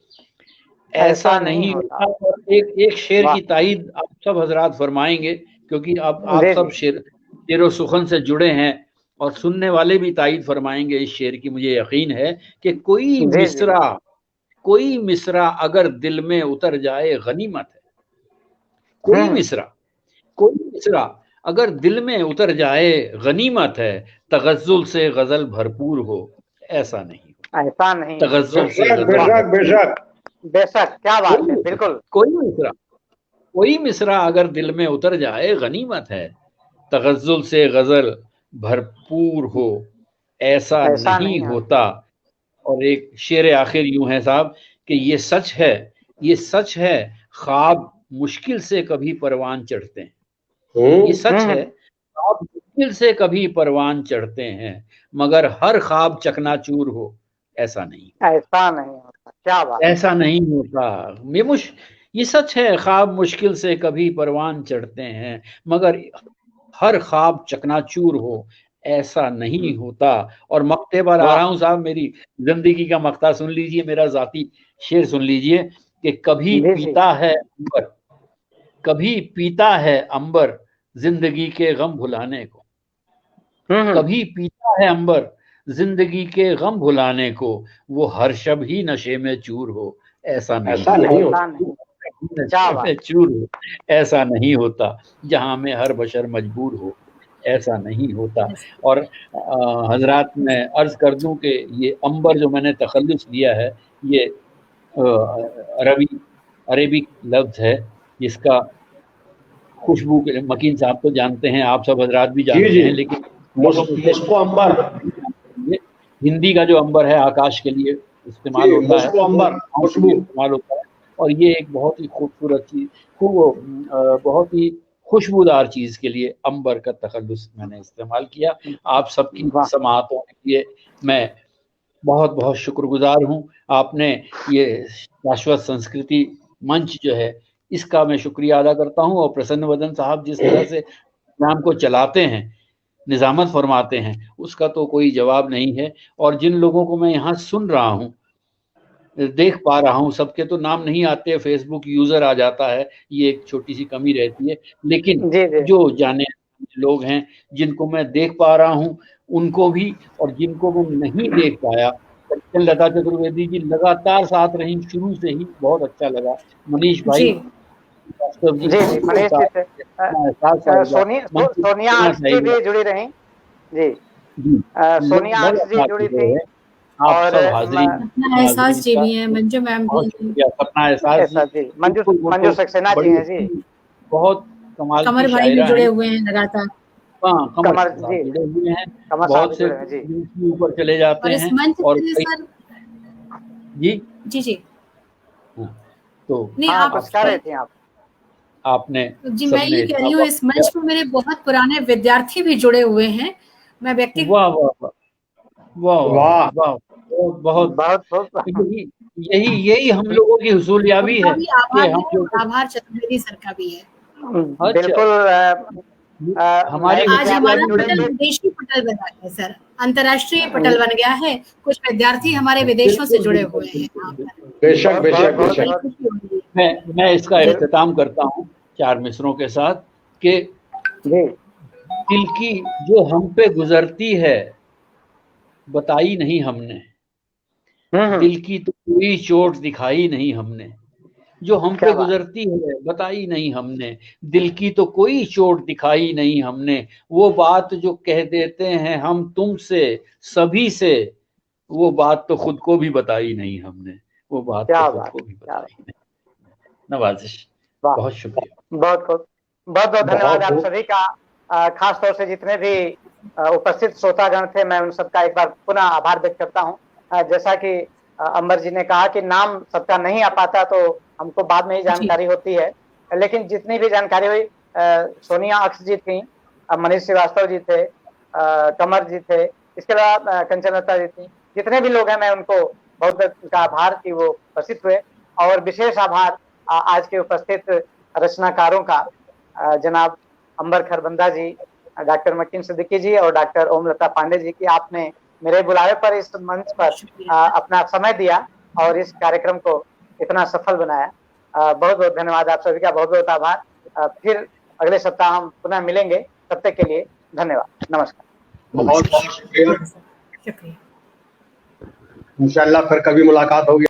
ऐसा नहीं होता। और एक शेर की तायीद आप सब हजरात फरमाएंगे, क्योंकि आप सब शेर सुखन से जुड़े हैं और सुनने वाले भी तायीद फरमाएंगे इस शेर की, मुझे यकीन है कि कोई मिसरा अगर दिल में उतर जाए गनीमत है, कोई मिसरा अगर दिल में उतर जाए गनीमत है, तगज़्ज़ुल से गजल भरपूर हो ऐसा नहीं, तगज़्ज़ुल से बेशक, क्या बात है, बिल्कुल। कोई मिसरा अगर दिल में उतर जाए गनीमत है, तगज़्ज़ुल से गजल भरपूर हो ऐसा नहीं होता। और एक शेर आखिर यूं है साहब कि ये सच है ख्वाब मुश्किल से कभी परवान चढ़ते हैं, ये सच है ख्वाब मुश्किल से कभी परवान चढ़ते हैं, मगर हर ख्वाब चकनाचूर हो ऐसा नहीं होता। क्या बात, ऐसा नहीं होता। ये सच है ख्वाब मुश्किल से कभी परवान चढ़ते हैं, मगर हर ख्वाब चकनाचूर हो, ऐसा नहीं होता। और मक्ते पर आ रहा हूं साहब, मेरी जिंदगी का मक्ता सुन लीजिए, मेरा जाती शेर सुन लीजिए कि कभी पीता है अंबर, कभी पीता है अंबर जिंदगी के गम भुलाने को, कभी पीता है अंबर जिंदगी के गम भुलाने को, वो हर शब ही नशे में चूर हो, ऐसा नहीं होता, नशे में चूर हो ऐसा नहीं होता, जहां में हर बशर मजबूर हो, ऐसा नहीं होता। और हजरात मैं अर्ज कर दूं कि ये अंबर जो मैंने तखल्लुस लिया है, ये अरेबिक लफ्ज है, जिसका खुशबू के मकीन साहब तो जानते हैं, आप सब हजरात भी जानते हैं, लेकिन मुस्को अंबर हिंदी का जो अंबर है आकाश के लिए इस्तेमाल होता है, अंबर खुशबू इस्तेमाल होता है। और ये एक बहुत ही खूबसूरत चीज, बहुत ही खुशबूदार चीज के लिए अंबर का तखल्लुस मैंने इस्तेमाल किया। आप सबकी समाअतों के लिए मैं बहुत बहुत शुक्रगुजार हूँ। आपने ये शाश्वत संस्कृति मंच जो है, इसका मैं शुक्रिया अदा करता हूँ। और प्रसन्न वदन साहब जिस तरह से प्रोग्राम को चलाते हैं, निजामत फरमाते हैं, उसका तो कोई जवाब नहीं है। और जिन लोगों को मैं यहाँ सुन रहा हूँ, देख पा रहा हूँ, सबके तो नाम नहीं आते, फेसबुक यूजर आ जाता है, ये एक छोटी सी कमी रहती है, लेकिन जो जाने लोग हैं जिनको मैं देख पा रहा हूँ उनको भी, और जिनको मैं नहीं देख पाया, लता चतुर्वेदी जी लगातार साथ रही शुरू से ही, बहुत अच्छा लगा। मनीष भाई, सोनिया जी भी जुड़ी रही जी, सोनिया जी जुड़ी थी, और एहसास जी भी हैं, मंजू मैम भी, सपना एहसास जी, मंजू सक्सेना जी हैं जी, बहुत कमाल, कमर भाई भी जुड़े हुए हैं लगातार। कमर जी जुड़े हुए हैं, बहुत से ऊपर चले जाते हैं। और जी जी जी तो नहीं, आप कह रहे थे आपने जी, मैं ये कह रही हूँ, इस मंच पर मेरे बहुत पुराने विद्यार्थी भी जुड़े हुए हैं। मैं व्यक्ति वाह वाह वाह वाह वाह, बहुत यही हम लोगों की हुसूलियाबी है कि हम आभार चतुर्वेदी सर का भी है। बिल्कुल, हमारी आज हमारा पटल विदेशी पटल बना है सर, अंतर्राष्ट्रीय पटल बन गया है। कुछ विद्यार्थी हमारे विदेशों से जुड़े हुए हैं। बेशक बेशक बेशक। मैं इसका इख्तिताम करता हूँ 4 मिसरों के साथ कि दिल की जो हम पे गुजरती है बताई नहीं हमने, दिल की तो कोई चोट दिखाई नहीं हमने, जो हम पे गुजरती है बताई नहीं हमने, दिल की तो कोई चोट दिखाई नहीं हमने, वो बात जो कह देते हैं हम तुमसे सभी से, वो बात तो खुद को भी बताई नहीं हमने, वो बात तो खुद को भी बताई नहीं। नवाजिश, बहुत शुक्रिया, बहुत धन्यवाद आप सभी का। खास तौर से जितने भी उपस्थित श्रोतागण थे, मैं उन सबका एक बार पुनः आभार व्यक्त करता हूँ। जैसा कि अंबर जी ने कहा कि नाम सबका नहीं आ पाता तो हमको बाद में ही जानकारी होती है, लेकिन जितनी भी जानकारी हुई, सोनिया अक्ष जी थी, मनीष श्रीवास्तव जी थे, कमर जी थे, इसके अलावा कंचन लता जी थी, जितने भी लोग हैं मैं उनको बहुत उनका आभार कि वो उपस्थित हुए। और विशेष आभार आज के उपस्थित रचनाकारों का, जनाब अंबर खरबंदा जी, डॉक्टर मकीन सिद्दीकी जी और डॉक्टर ओमलता पांडे जी की, आपने मेरे बुलावे पर इस मंच पर अपना समय दिया और इस कार्यक्रम को इतना सफल बनाया। बहुत बहुत धन्यवाद आप सभी का, बहुत बहुत आभार। फिर अगले सप्ताह हम पुनः मिलेंगे, तब तक के लिए धन्यवाद, नमस्कार। बहुत बहुत शुक्रिया, इंशाल्लाह फिर कभी मुलाकात होगी।